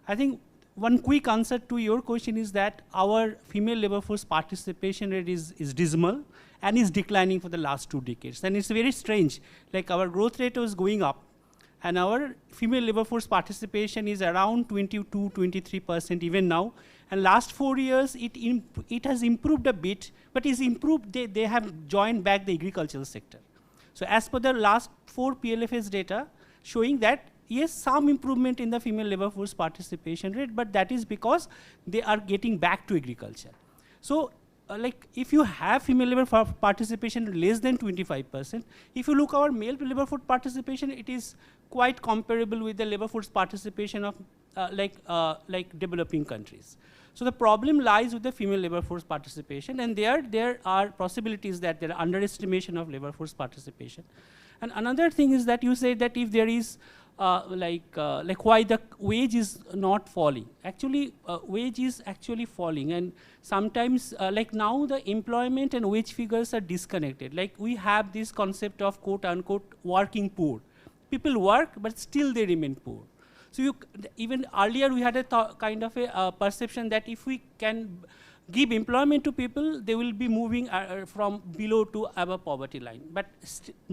I think one quick answer to your question is that our female labor force participation rate is dismal and is declining for the last 2 decades. And it's very strange, like our growth rate was going up and our female labor force participation is around 22-23% even now. And last 4 years, it has improved a bit, but is improved, they have joined back the agricultural sector. So as per the last 4 PLFS data, showing that yes, some improvement in the female labor force participation rate, but that is because they are getting back to agriculture. So if you have female labor participation less than 25%, if you look our male labor force participation, it is quite comparable with the labor force participation of developing countries. So the problem lies with the female labor force participation, and there are possibilities that there are underestimation of labor force participation. And another thing is that you say that if there is why the wage is not falling. Actually, wage is actually falling, and sometimes now the employment and wage figures are disconnected. Like we have this concept of quote unquote working poor. People work, but still they remain poor. So even earlier we had a kind of a perception that if we can give employment to people, they will be moving from below to above poverty line. But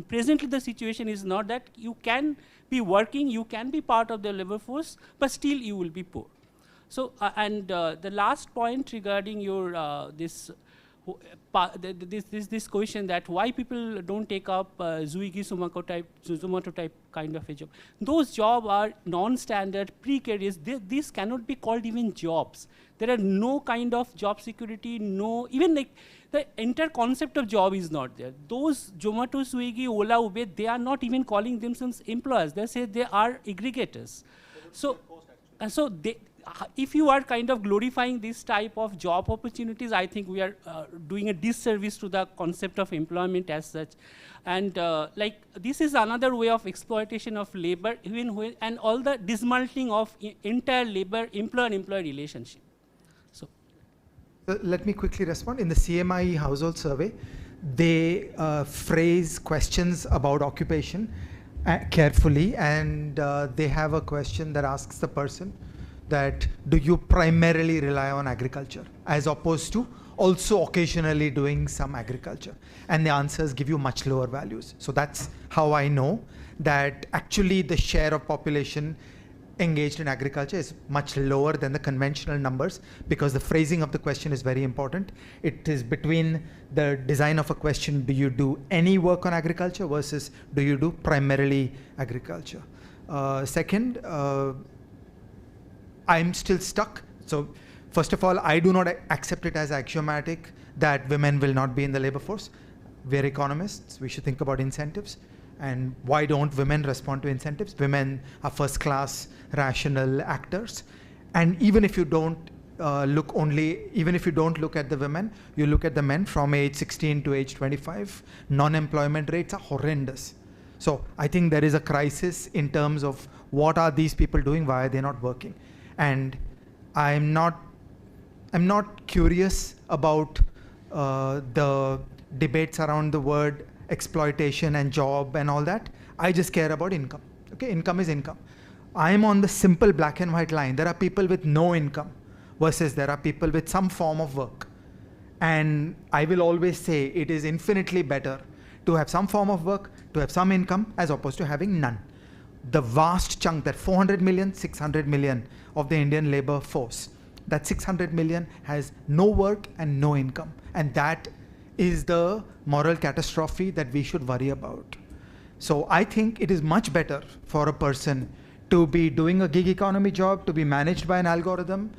presently the situation is not that. You can be working, you can be part of the labor force, but still you will be poor. So the last point regarding your this question that why people don't take up Swiggy, Zomato type kind of a job. Those jobs are non-standard, precarious. These cannot be called even jobs. There are no kind of job security, even like the entire concept of job is not there. Those Zomato, Swiggy, Ola, Uber, they are not even calling themselves employers. They say they are aggregators. So if you are kind of glorifying this type of job opportunities, I think we are doing a disservice to the concept of employment as such. And this is another way of exploitation of labor, and all the dismantling of entire labor employer-employee relationship. So let me quickly respond. In the CMI household survey, they phrase questions about occupation carefully, and they have a question that asks the person that do you primarily rely on agriculture as opposed to also occasionally doing some agriculture, and the answers give you much lower values. So that's how I know that actually the share of population engaged in agriculture is much lower than the conventional numbers, because the phrasing of the question is very important. It is between the design of a question, do you do any work on agriculture versus do you do primarily agriculture. Second, I'm still stuck. So first of all, I do not accept it as axiomatic that women will not be in the labor force. We're economists, we should think about incentives. And why don't women respond to incentives? Women are first class, rational actors. And even if you don't even if you don't look at the women, you look at the men from age 16 to age 25, non-employment rates are horrendous. So I think there is a crisis in terms of what are these people doing, why are they not working? And I'm not curious about the debates around the word exploitation and job and all that. I just care about income. Okay, income is income. I'm on the simple black and white line. There are people with no income versus there are people with some form of work. And I will always say it is infinitely better to have some form of work, to have some income, as opposed to having none. The vast chunk, that 400 million, 600 million of the Indian labor force, that 600 million has no work and no income. And that is the moral catastrophe that we should worry about. So I think it is much better for a person to be doing a gig economy job, to be managed by an algorithm,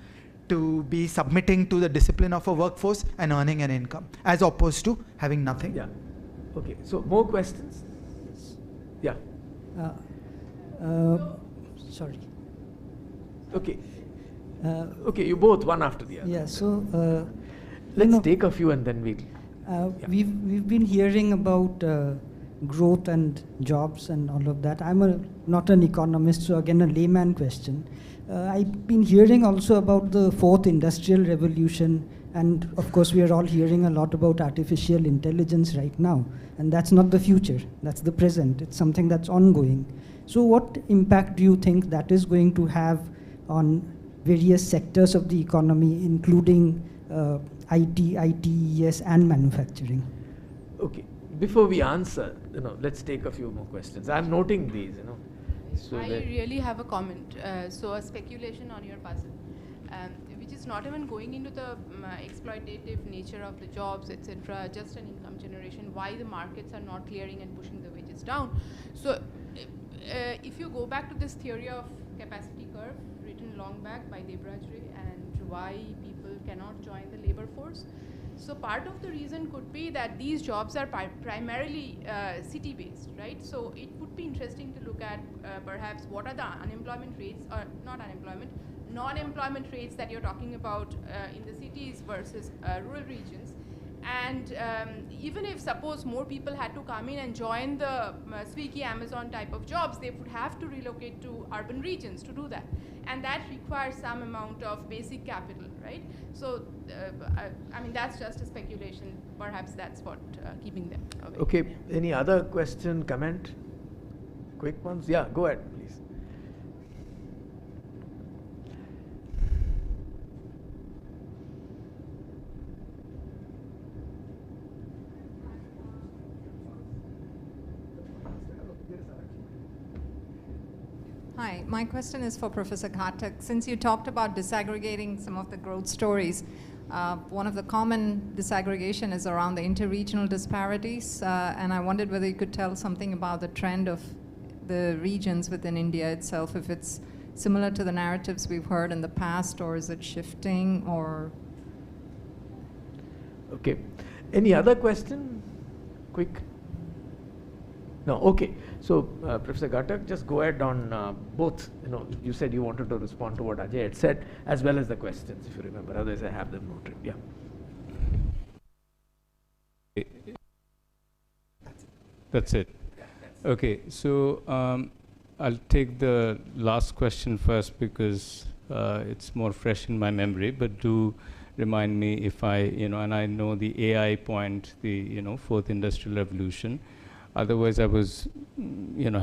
to be submitting to the discipline of a workforce and earning an income, as opposed to having nothing. Yeah. Okay. So more questions? Yeah. Sorry. Okay. Okay, you both, one after the other. Yeah. So let's take a few and then we'll. We've been hearing about growth and jobs and all of that. I'm not an economist, so again a layman question. I've been hearing also about the fourth industrial revolution, and of course we are all hearing a lot about artificial intelligence right now, and that's not the future, that's the present. It's something that's ongoing. So what impact do you think that is going to have on various sectors of the economy, including IT, ITES, and manufacturing? Okay. Before we answer, let's take a few more questions. I'm noting these, So I really have a comment. So a speculation on your puzzle, which is not even going into the exploitative nature of the jobs, etc., just an income generation, why the markets are not clearing and pushing the wages down. So if you go back to this theory of capacity curve written long back by Debraj Ray and why people cannot join the labor force, so part of the reason could be that these jobs are primarily city-based, right? So it would be interesting to look at perhaps what are the unemployment rates, or not unemployment, non-employment rates that you're talking about in the cities versus rural regions. And even if suppose more people had to come in and join the Swiggy, Amazon type of jobs, they would have to relocate to urban regions to do that. And that requires some amount of basic capital, right? So, I mean, that's just a speculation. Perhaps that's what keeping them away. Okay, any other question, comment? Quick ones? Yeah, go ahead, please. Hi, my question is for Professor Ghatak. Since you talked about disaggregating some of the growth stories, one of the common disaggregation is around the interregional disparities, and I wondered whether you could tell something about the trend of the regions within India itself, if it's similar to the narratives we've heard in the past, or is it shifting, or? Okay. Any other question? Quick. No, okay. So, Professor Ghatak, just go ahead on both. You said you wanted to respond to what Ajay had said, as well as the questions, if you remember. Otherwise, I have them noted. Yeah. That's it. Okay. So, I'll take the last question first because it's more fresh in my memory. But do remind me if I, and I know the AI point, the fourth industrial revolution. Otherwise, I was,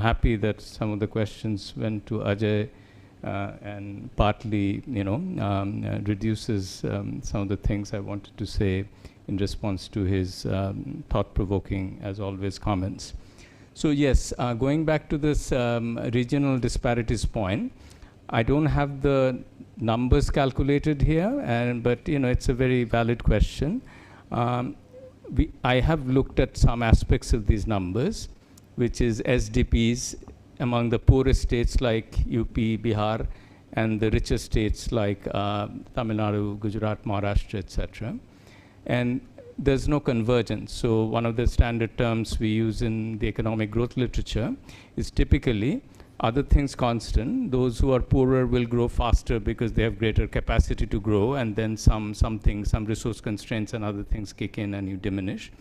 happy that some of the questions went to Ajay and partly, reduces some of the things I wanted to say in response to his thought-provoking, as always, comments. So yes, going back to this regional disparities point, I don't have the numbers calculated here, but it's a very valid question. I have looked at some aspects of these numbers, which is SDPs among the poorest states like UP, Bihar, and the richer states like Tamil Nadu, Gujarat, Maharashtra, etc. And there's no convergence. So one of the standard terms we use in the economic growth literature is typically, other things constant, those who are poorer will grow faster because they have greater capacity to grow, and then some resource constraints and other things kick in and you diminish.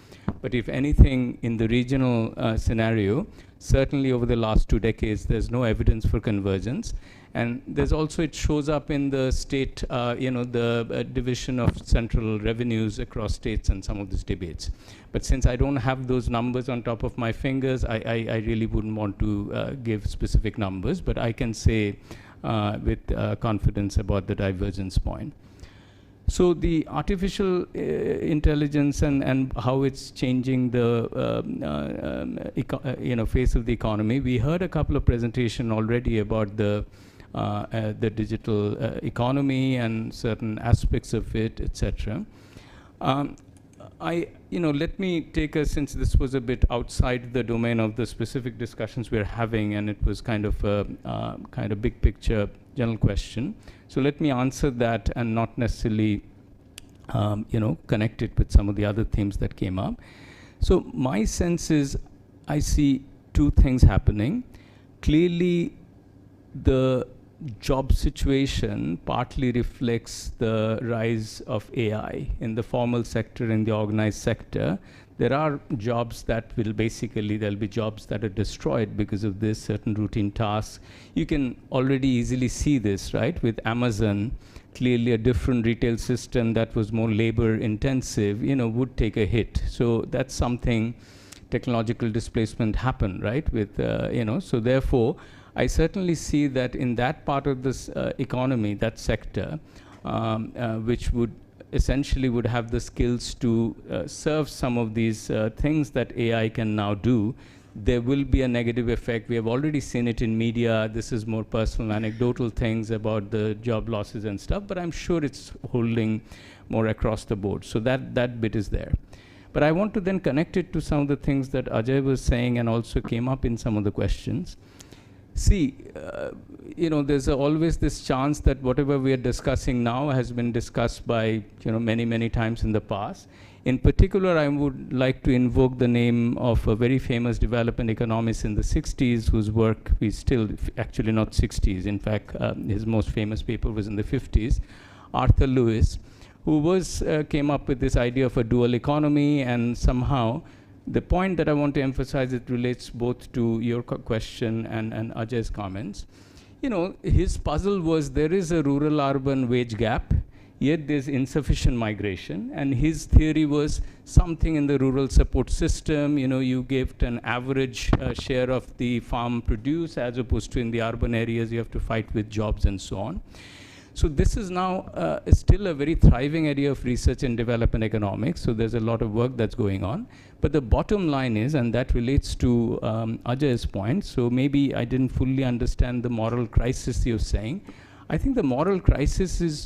But if anything, in the regional scenario, certainly over the last 2 decades, there's no evidence for convergence. And there's also, it shows up in the state, the division of central revenues across states and some of these debates. But since I don't have those numbers on top of my fingers, I really wouldn't want to give specific numbers, but I can say with confidence about the divergence point. So the artificial intelligence and how it's changing the face of the economy. We heard a couple of presentations already about the digital economy and certain aspects of it, etc. Let me take us, since this was a bit outside the domain of the specific discussions we're having, and it was kind of a big picture general question. So let me answer that and not necessarily, connect it with some of the other themes that came up. So my sense is I see two things happening. Clearly, the job situation partly reflects the rise of AI in the formal sector, in the organized sector. There are jobs that will basically, there'll be jobs that are destroyed because of this, certain routine tasks. You can already easily see this, right? With Amazon, clearly a different retail system that was more labor intensive, would take a hit. So that's something, technological displacement happened, right? With, so therefore, I certainly see that in that part of this economy, that sector, which would essentially would have the skills to serve some of these things that AI can now do, there will be a negative effect. We have already seen it in media. This is more personal, anecdotal things about the job losses and stuff, but I'm sure it's holding more across the board. So that bit is there. But I want to then connect it to some of the things that Ajay was saying and also came up in some of the questions. See, there's always this chance that whatever we are discussing now has been discussed by, many, many times in the past. In particular, I would like to invoke the name of a very famous development economist in the 60s, whose work we still, actually not 60s, in fact, his most famous paper was in the 50s, Arthur Lewis, who came up with this idea of a dual economy, and somehow, the point that I want to emphasize, it relates both to your question and Ajay's comments. His puzzle was there is a rural-urban wage gap, yet there's insufficient migration. And his theory was something in the rural support system, you give an average share of the farm produce, as opposed to in the urban areas, you have to fight with jobs and so on. So this is now still a very thriving area of research and development economics. So there's a lot of work that's going on. But the bottom line is, and that relates to Ajay's point, so maybe I didn't fully understand the moral crisis you're saying. I think the moral crisis is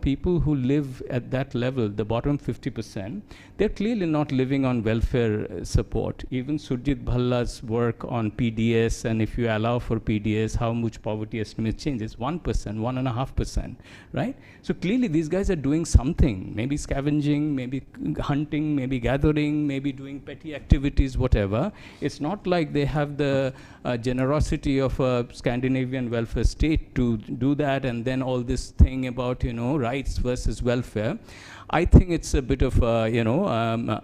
people who live at that level, the bottom 50%, they're clearly not living on welfare support. Even Surjit Bhalla's work on PDS, and if you allow for PDS, how much poverty estimate changes? 1%, 1.5%, right? So clearly these guys are doing something, maybe scavenging, maybe hunting, maybe gathering, maybe doing petty activities, whatever. It's not like they have the generosity of a Scandinavian welfare state to do that, and then all this thing about rights versus welfare. I think it's a bit of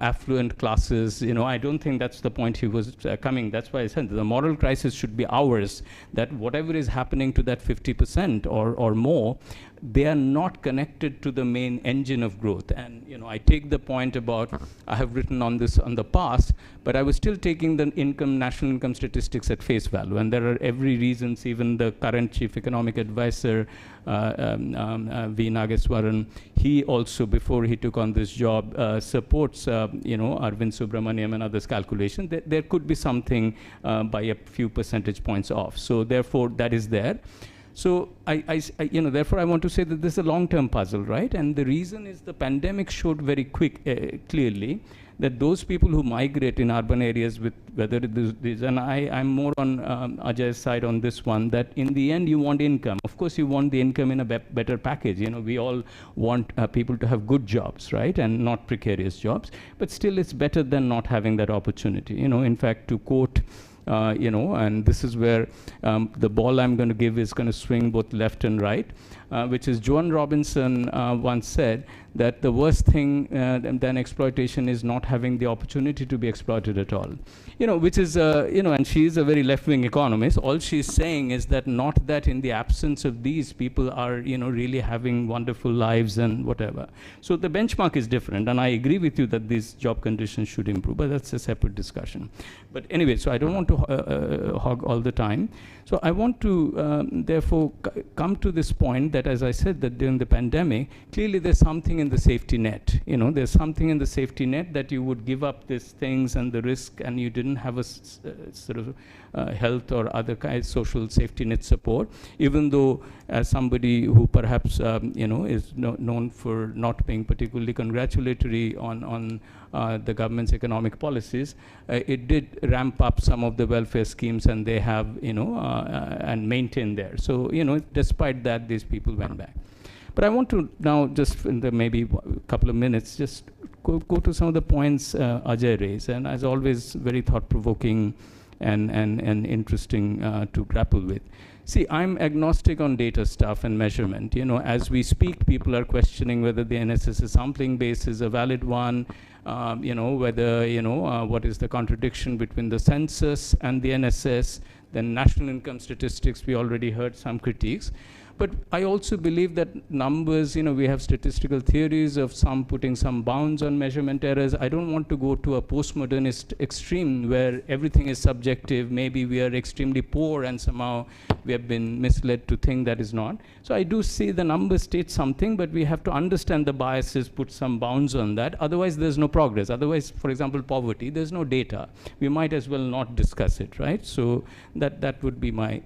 affluent classes. I don't think that's the point he was coming. That's why I said the moral crisis should be ours. That whatever is happening to that 50% or more, they are not connected to the main engine of growth. And I take the point about, I have written on this on the past, but I was still taking the national income statistics at face value. And there are every reasons, even the current chief economic advisor, V. Nageswaran, he also, before he took on this job, supports Arvind Subramaniam and others' calculation. There could be something by a few percentage points off. So therefore, that is there. So therefore I want to say that this is a long-term puzzle, right? And the reason is the pandemic showed very clearly that those people who migrate in urban areas, with whether it is, and I'm more on Ajay's side on this one, that in the end you want income. Of course you want the income in a better package. We all want people to have good jobs, right? And not precarious jobs. But still it's better than not having that opportunity. In fact, to quote, and this is where the ball I'm going to give is going to swing both left and right, which is Joan Robinson once said that the worst thing than exploitation is not having the opportunity to be exploited at all. Which is, and she is a very left-wing economist. All she's saying is that not that in the absence of these, people are, really having wonderful lives and whatever. So the benchmark is different, and I agree with you that these job conditions should improve, but that's a separate discussion. But anyway, so I don't want to hog all the time. So I want to, therefore, come to this point that, as I said, that during the pandemic, clearly there's something in the safety net. There's something in the safety net that you would give up these things and the risk, and you didn't have a sort of health or other kind of social safety net support, even though as somebody who perhaps, is known for not being particularly congratulatory on the government's economic policies, it did ramp up some of the welfare schemes, and they have, and maintain there. So, despite that, these people went back. But I want to now, just in the maybe a couple of minutes, just go to some of the points Ajay raised, and as always, very thought-provoking and interesting to grapple with. See, I'm agnostic on data stuff and measurement. As we speak, people are questioning whether the NSS sampling base is a valid one, whether, what is the contradiction between the census and the NSS, then national income statistics, we already heard some critiques. But I also believe that numbers, we have statistical theories of some putting some bounds on measurement errors. I don't want to go to a postmodernist extreme where everything is subjective. Maybe we are extremely poor and somehow we have been misled to think that is not. So I do see the numbers state something, but we have to understand the biases, put some bounds on that. Otherwise, there's no progress. Otherwise, for example, poverty, there's no data. We might as well not discuss it, right? So that would be my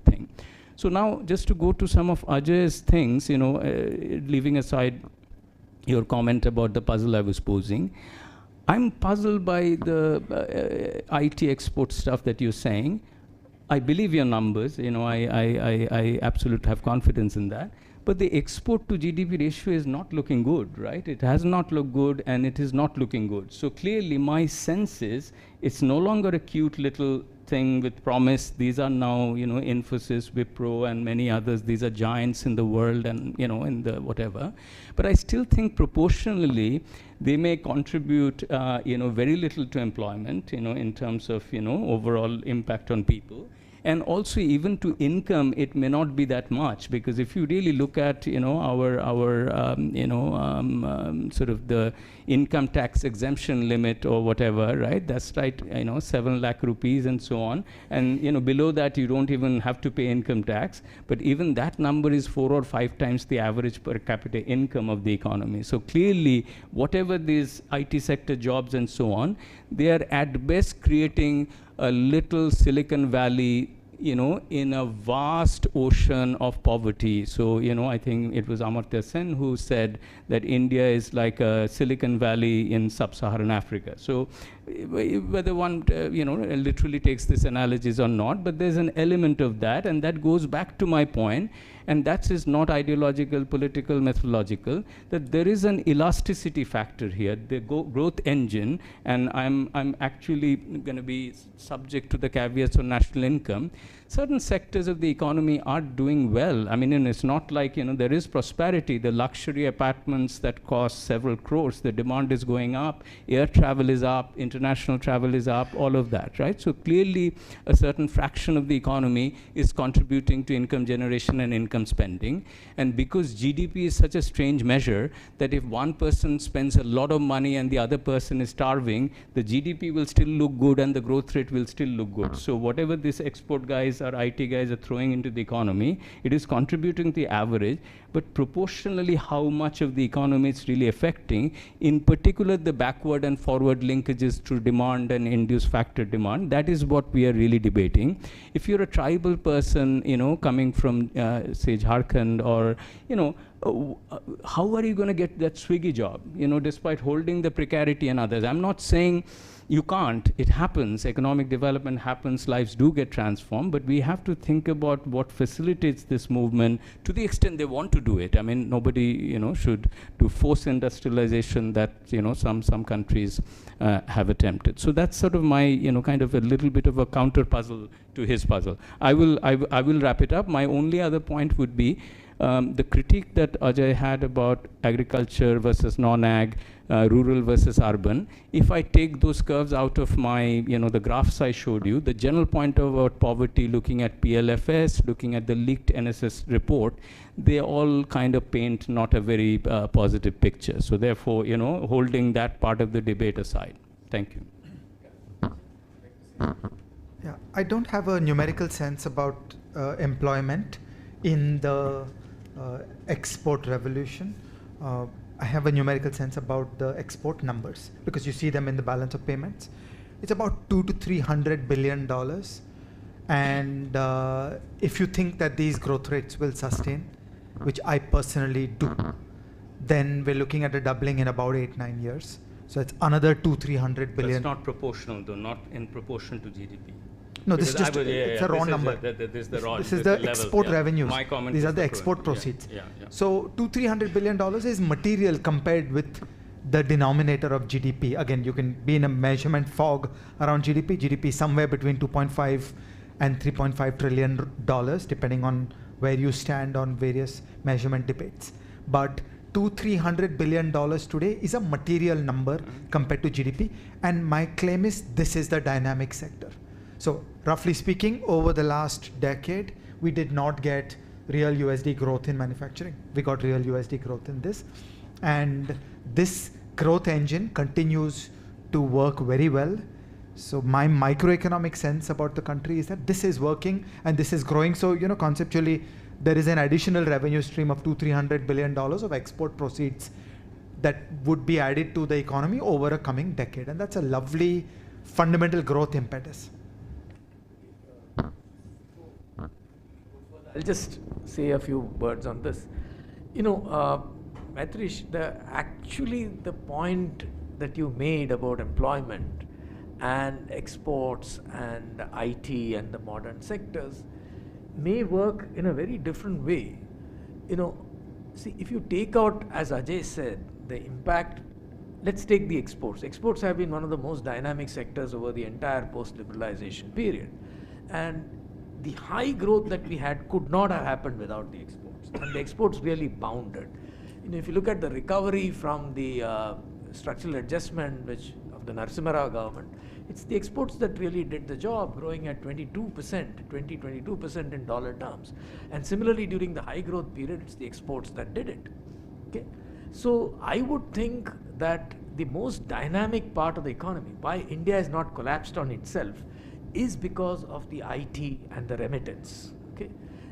thing. So now, just to go to some of Ajay's things, leaving aside your comment about the puzzle I was posing, I'm puzzled by the IT export stuff that you're saying. I believe your numbers, I absolutely have confidence in that. But the export to GDP ratio is not looking good, right? It has not looked good, and it is not looking good. So clearly, my sense is it's no longer a cute little thing with promise. These are now, Infosys, Wipro, and many others. These are giants in the world and, in the whatever. But I still think proportionally, they may contribute, very little to employment, in terms of, overall impact on people. And also, even to income, it may not be that much, because if you really look at, our sort of the income tax exemption limit or whatever, right? That's right, 7 lakh rupees and so on. And, below that, you don't even have to pay income tax. But even that number is 4 or 5 times the average per capita income of the economy. So clearly, whatever these IT sector jobs and so on, they are at best creating a little Silicon Valley, in a vast ocean of poverty. So, I think it was Amartya Sen who said that India is like a Silicon Valley in sub-Saharan Africa. So, whether one, literally takes this analogies or not, but there's an element of that, and that goes back to my point, and that is not ideological, political, methodological, that there is an elasticity factor here, the growth engine, and I'm actually going to be subject to the caveats on national income. Certain sectors of the economy are doing well. I mean, and it's not like, there is prosperity. The luxury apartments that cost several crores, the demand is going up, air travel is up, international travel is up, all of that, right? So clearly, a certain fraction of the economy is contributing to income generation and income spending. And because GDP is such a strange measure that if one person spends a lot of money and the other person is starving, the GDP will still look good and the growth rate will still look good. So whatever these export guys or IT guys are throwing into the economy, it is contributing to the average, but proportionally how much of the economy it's really affecting, in particular the backward and forward linkages through demand and induced factor demand, that is what we are really debating. If you're a tribal person, coming from, say, Jharkhand, or, how are you going to get that Swiggy job, despite holding the precarity and others? I'm not saying you can't. It happens. Economic development happens. Lives do get transformed. But we have to think about what facilitates this movement to the extent they want to do it. I mean, nobody, should do force industrialization that, some countries have attempted. So that's sort of my, kind of a little bit of a counter puzzle to his puzzle. I will wrap it up. My only other point would be, the critique that Ajay had about agriculture versus non-ag, rural versus urban, if I take those curves out of my, the graphs I showed you, the general point about poverty, looking at PLFS, looking at the leaked NSS report, they all kind of paint not a very positive picture. So therefore, holding that part of the debate aside. Thank you. Yeah, I don't have a numerical sense about employment in the export revolution. I have a numerical sense about the export numbers because you see them in the balance of payments. It's about $200 to $300 billion. And if you think that these growth rates will sustain, which I personally do, then we're looking at a doubling in about 8-9 years. So it's another $200-300 billion. That's not proportional, though, not in proportion to GDP. No, this is just it's a raw number. This is the export revenues. My comment. These are the export proceeds. So $200-300 billion is material compared with the denominator of GDP. Again, you can be in a measurement fog around GDP. GDP is somewhere between 2.5 and $3.5 trillion, depending on where you stand on various measurement debates. But $200-300 billion today is a material number compared to GDP. And my claim is this is the dynamic sector. So roughly speaking, over the last decade, we did not get real USD growth in manufacturing. We got real USD growth in this. And this growth engine continues to work very well. So my microeconomic sense about the country is that this is working and this is growing. So, conceptually, there is an additional revenue stream of $200-300 billion of export proceeds that would be added to the economy over a coming decade. And that's a lovely fundamental growth impetus. I'll just say a few words on this. Maitreesh, actually the point that you made about employment and exports and IT and the modern sectors may work in a very different way. See, if you take out, as Ajay said, the impact, let's take the exports. Exports have been one of the most dynamic sectors over the entire post-liberalization period. And the high growth that we had could not have happened without the exports. And the exports really bounded. If you look at the recovery from the structural adjustment of the Narasimha Rao government, it's the exports that really did the job, growing at 22% in dollar terms. And similarly, during the high growth period, it's the exports that did it. Okay? So I would think that the most dynamic part of the economy, why India has not collapsed on itself, is because of the IT and the remittance. Okay?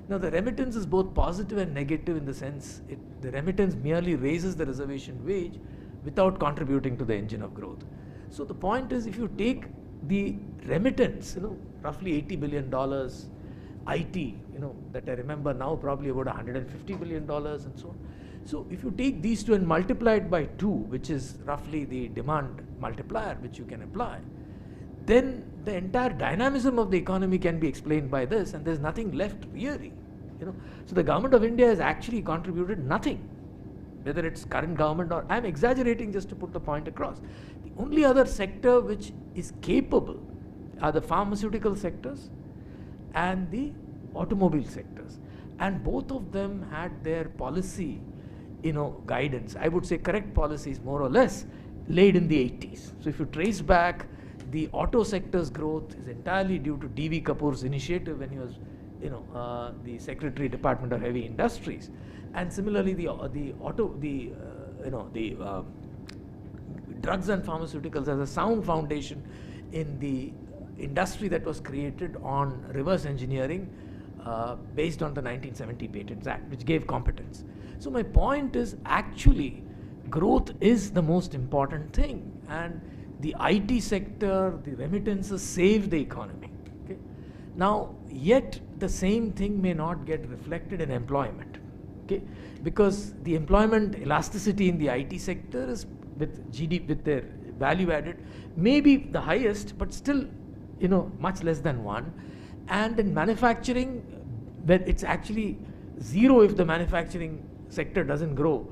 Now the remittance is both positive and negative in the sense the remittance merely raises the reservation wage without contributing to the engine of growth. So the point is, if you take the remittance, roughly $80 billion, IT, that I remember now probably about $150 billion and so on. So if you take these two and multiply it by 2, which is roughly the demand multiplier which you can apply, then the entire dynamism of the economy can be explained by this, and there's nothing left really. So the government of India has actually contributed nothing, whether it's current government or, I'm exaggerating just to put the point across. The only other sector which is capable are the pharmaceutical sectors and the automobile sectors. And both of them had their policy, guidance, I would say correct policies more or less, laid in the 80s. So if you trace back, the auto sector's growth is entirely due to D.V. Kapoor's initiative when he was, the Secretary Department of Heavy Industries, and similarly the drugs and pharmaceuticals as a sound foundation in the industry that was created on reverse engineering based on the 1970 Patents Act, which gave competence. So my point is, actually, growth is the most important thing, and the IT sector, the remittances save the economy. Okay? Now, yet the same thing may not get reflected in employment. Okay? Because the employment elasticity in the IT sector is with GDP, with their value added, may be the highest, but still, much less than 1. And in manufacturing, where it's actually 0 if the manufacturing sector doesn't grow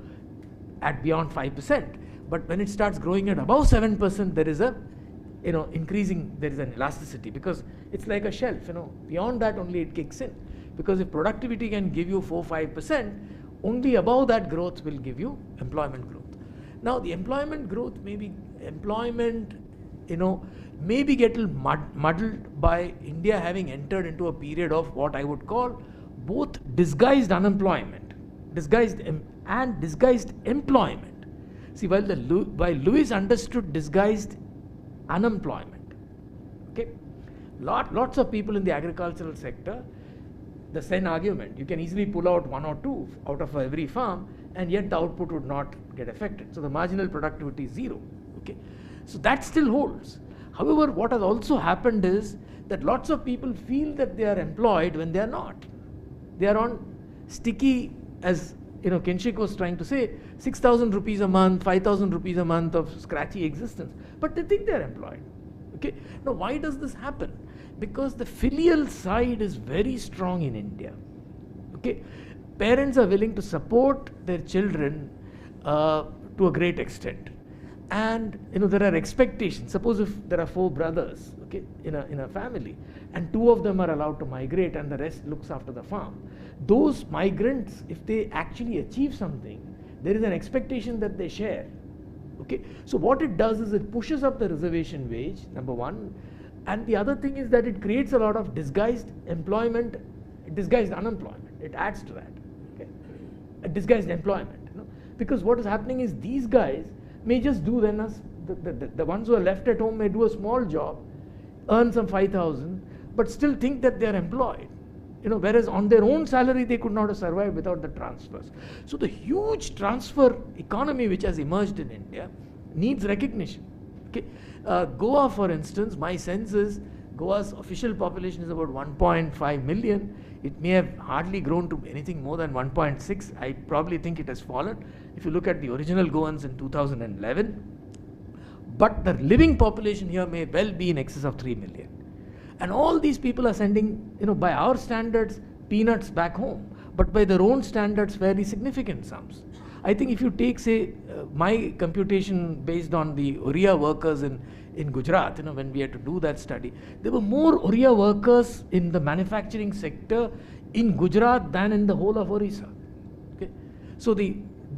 at beyond 5%. But when it starts growing at above 7%, there is a, there is an elasticity, because it's like a shelf, beyond that only it kicks in. Because if productivity can give you 4-5%, only above that growth will give you employment growth. Now the employment growth may be maybe get a little muddled by India having entered into a period of what I would call both disguised unemployment, disguised employment. See, while Lewis understood disguised unemployment, okay, lots of people in the agricultural sector, the Sen argument, you can easily pull out 1 or 2 out of every farm, and yet the output would not get affected. So the marginal productivity is 0. Okay, so that still holds. However, what has also happened is that lots of people feel that they are employed when they are not. They are on sticky, as Kinshik was trying to say, 6,000 rupees a month, 5,000 rupees a month of scratchy existence, but they think they are employed. Okay, now why does this happen? Because the filial side is very strong in India. Okay, parents are willing to support their children to a great extent, and there are expectations. Suppose if there are 4 brothers, okay, in a family, and 2 of them are allowed to migrate, and the rest looks after the farm. Those migrants, if they actually achieve something, there is an expectation that they share. Okay, so what it does is it pushes up the reservation wage, number 1. And the other thing is that it creates a lot of disguised employment, disguised unemployment. It adds to that, okay? A disguised employment, because what is happening is these guys may just do then as the ones who are left at home may do a small job, earn some 5,000, but still think that they are employed. Whereas on their own salary they could not have survived without the transfers. So the huge transfer economy which has emerged in India needs recognition. Okay, Goa, for instance, my sense is Goa's official population is about 1.5 million. It may have hardly grown to anything more than 1.6. I probably think it has fallen if you look at the original Goans in 2011. But the living population here may well be in excess of 3 million. And all these people are sending, by our standards, peanuts back home, but by their own standards, fairly significant sums. I think if you take, say, my computation based on the Oriya workers in Gujarat, when we had to do that study, there were more Oriya workers in the manufacturing sector in Gujarat than in the whole of Orissa. Okay? So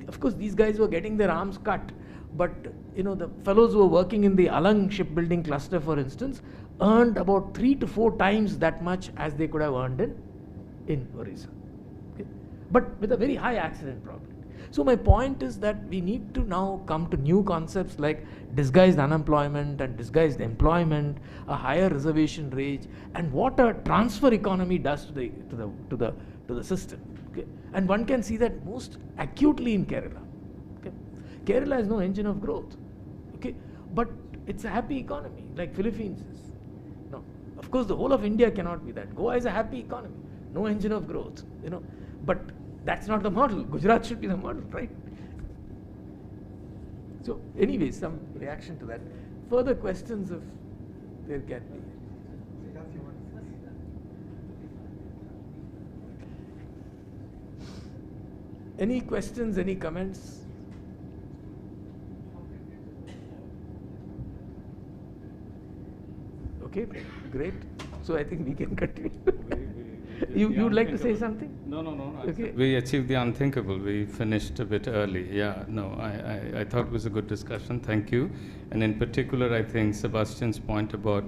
of course, these guys were getting their arms cut, but the fellows who were working in the Alang shipbuilding cluster, for instance, earned about 3 to 4 times that much as they could have earned in Orissa. Okay? But with a very high accident probability. So my point is that we need to now come to new concepts like disguised unemployment and disguised employment, a higher reservation rate, and what a transfer economy does to the system. Okay? And one can see that most acutely in Kerala. Okay? Kerala has no engine of growth. Okay? But it's a happy economy, like Philippines is. No, of course the whole of India cannot be that. Goa is a happy economy, no engine of growth. But that's not the model. Gujarat should be the model, right? So anyway, some reaction to that. Further questions if there can be. Any questions, any comments? Okay, great. So I think we can continue. You would like to say something? No. Okay. We achieved the unthinkable. We finished a bit early. Yeah, no, I thought it was a good discussion. Thank you. And in particular, I think Sebastian's point about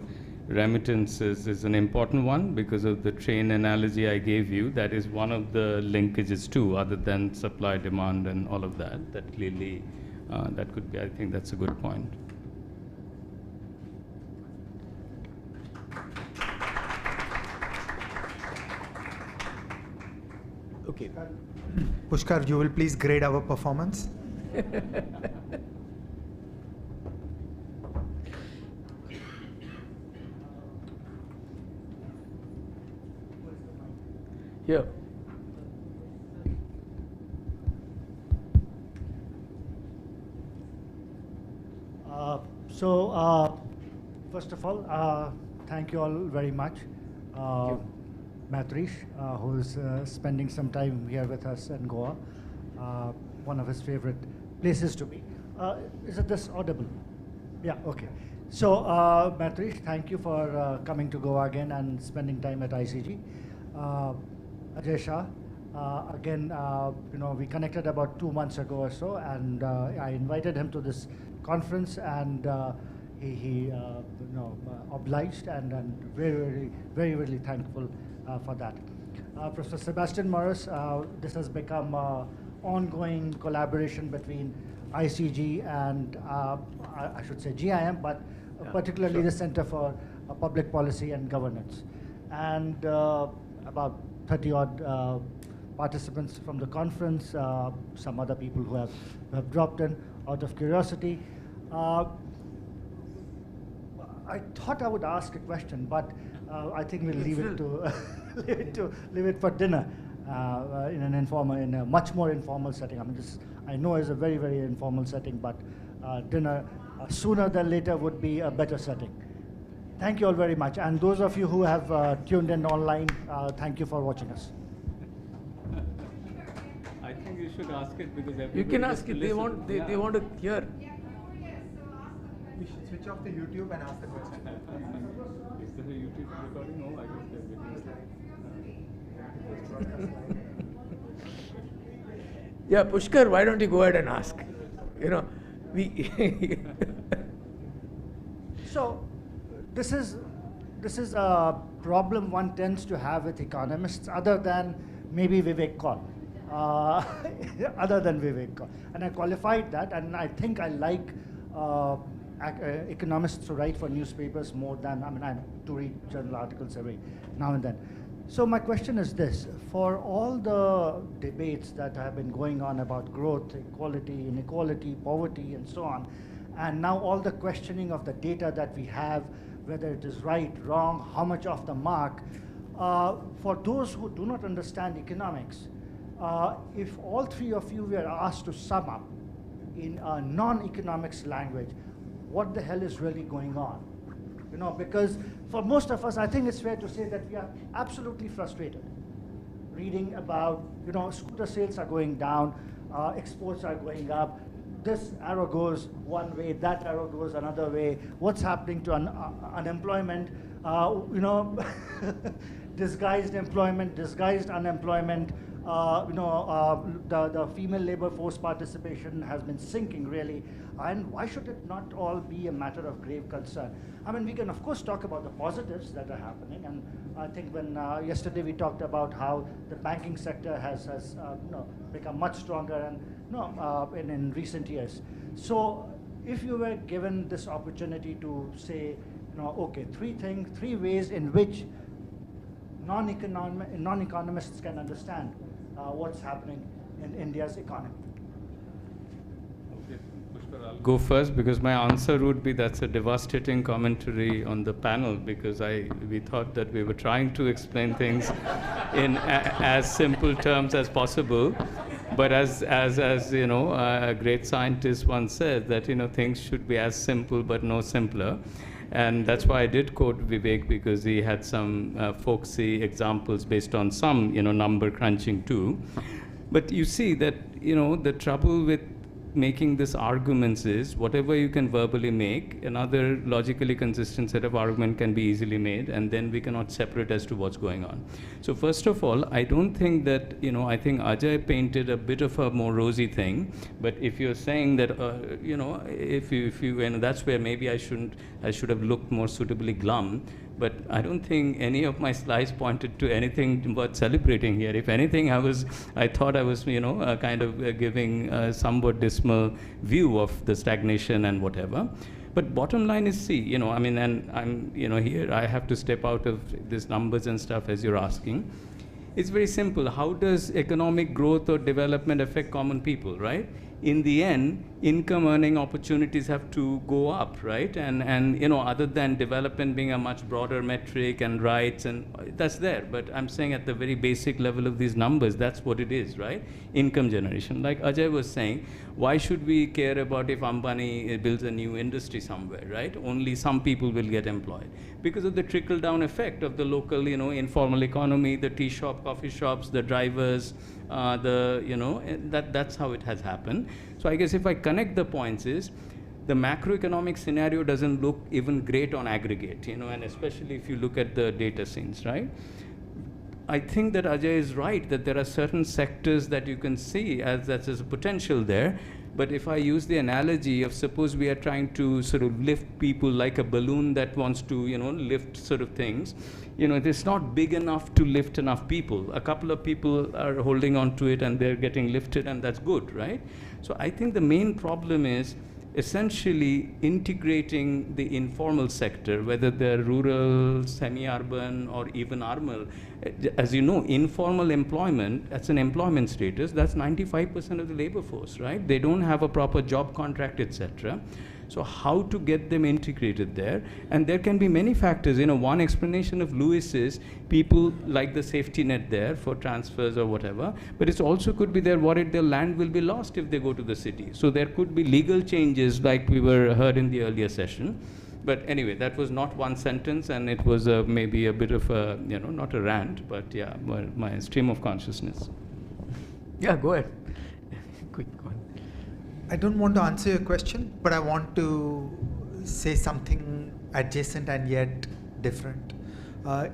remittances is an important one because of the train analogy I gave you. That is one of the linkages too, other than supply, demand, and all of that. That clearly, that could be, I think that's a good point. Okay. Pushkar, you will please grade our performance. Here. First of all, thank you all very much. Maitreesh, who is spending some time here with us in Goa, one of his favorite places to be. Is it this audible? Yeah, okay. So, Maitreesh, thank you for coming to Goa again and spending time at ICG. Ajay Shah. Again, we connected about 2 months ago or so, and I invited him to this conference, and he obliged, and very, very thankful for that. Professor Sebastian Morris, this has become ongoing collaboration between ICG and I should say GIM, but particularly the Center for Public Policy and Governance. And about 30 odd participants from the conference, some other people who have dropped in out of curiosity. I thought I would ask a question, but I think we'll leave it to leave it for dinner in a much more informal setting. I mean, this I know is a very, very informal setting, but dinner sooner than later would be a better setting. Thank you all very much, and those of you who have tuned in online, thank you for watching us. I think you should ask it because everybody you can ask it. They want to hear. We should switch off the YouTube and ask the question. Is there a YouTube recording? No, I guess there's Yeah, Pushkar, why don't you go ahead and ask? So, this is a problem one tends to have with economists, other than maybe Vivek Kaul. And I qualified that, and I think I like economists to write for newspapers more than, to read journal articles every now and then. So my question is this: for all the debates that have been going on about growth, equality, inequality, poverty, and so on, and now all the questioning of the data that we have, whether it is right, wrong, how much off the mark, for those who do not understand economics, if all three of you were asked to sum up in a non-economics language, what the hell is really going on? Because for most of us, I think it's fair to say that we are absolutely frustrated reading about, scooter sales are going down, exports are going up, this arrow goes one way, that arrow goes another way, what's happening to unemployment, disguised employment, disguised unemployment, the female labor force participation has been sinking really, and why should it not all be a matter of grave concern? We can of course talk about the positives that are happening, and I think when yesterday we talked about how the banking sector has become much stronger and in recent years. So if you were given this opportunity to say, okay, three ways in which non-economists can understand what's happening in India's economy. Okay, Pushkar, I'll go first because my answer would be that's a devastating commentary on the panel, because we thought that we were trying to explain things in as simple terms as possible. But as a great scientist once said, that things should be as simple but no simpler. And that's why I did quote Vivek, because he had some folksy examples based on some, number crunching too. But you see that, the trouble with making this arguments is whatever you can verbally make, another logically consistent set of argument can be easily made, and then we cannot separate as to what's going on. So first of all, I don't think that, I think Ajay painted a bit of a more rosy thing, but if you're saying that, if you, and that's where maybe I should have looked more suitably glum, but I don't think any of my slides pointed to anything worth celebrating here. If anything, I thought I was, kind of giving a somewhat dismal view of the stagnation and whatever. But bottom line is, see, and I'm, here I have to step out of these numbers and stuff as you're asking. It's very simple. How does economic growth or development affect common people, right? In the end, income earning opportunities have to go up, right? And other than development being a much broader metric and rights, and that's there. But I'm saying at the very basic level of these numbers, that's what it is, right? Income generation. Like Ajay was saying, why should we care about if Ambani builds a new industry somewhere, right? Only some people will get employed. Because of the trickle-down effect of the local, informal economy, the tea shop, coffee shops, the drivers, that's how it has happened. So I guess if I connect the points is, the macroeconomic scenario doesn't look even great on aggregate, and especially if you look at the data scenes, right? I think that Ajay is right, that there are certain sectors that you can see as that there's a potential there. But if I use the analogy of, suppose we are trying to sort of lift people like a balloon that wants to, lift sort of things, it is not big enough to lift enough people. A couple of people are holding on to it and they're getting lifted, and that's good, right? So I think the main problem is essentially integrating the informal sector, whether they're rural, semi-urban, or even urban. As you know, informal employment, that's an employment status, that's 95% of the labor force, right? They don't have a proper job contract, etc. So how to get them integrated there? And there can be many factors. One explanation of Lewis is people like the safety net there for transfers or whatever, but it also could be they're worried their land will be lost if they go to the city. So there could be legal changes like we were heard in the earlier session. But anyway, that was not one sentence, and it was maybe a bit of a, not a rant, but yeah, my stream of consciousness. Yeah, go ahead. Quick one. I don't want to answer your question, but I want to say something adjacent and yet different.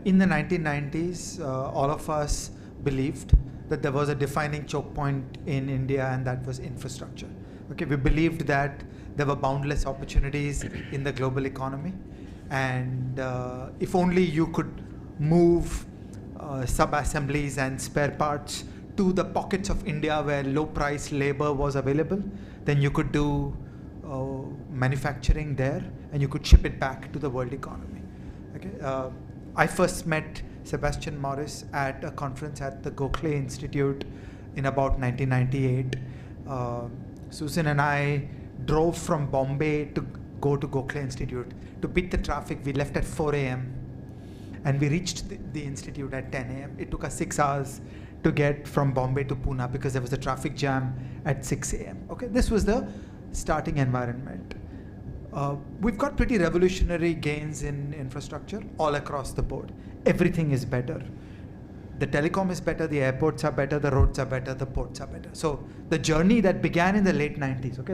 In the 1990s, all of us believed that there was a defining choke point in India, and that was infrastructure. Okay, we believed that there were boundless opportunities in the global economy, and if only you could move sub-assemblies and spare parts to the pockets of India where low-price labor was available, then you could do manufacturing there, and you could ship it back to the world economy. Okay, I first met Sebastian Morris at a conference at the Gokhale Institute in about 1998. Susan and I drove from Bombay to go to Gokhale Institute. To beat the traffic, we left at 4 a.m. and we reached the institute at 10 a.m. It took us 6 hours to get from Bombay to Pune because there was a traffic jam at 6 a.m. Okay, this was the starting environment. We've got pretty revolutionary gains in infrastructure all across the board. Everything is better. The telecom is better, the airports are better, the roads are better, the ports are better. So the journey that began in the late 90s, okay,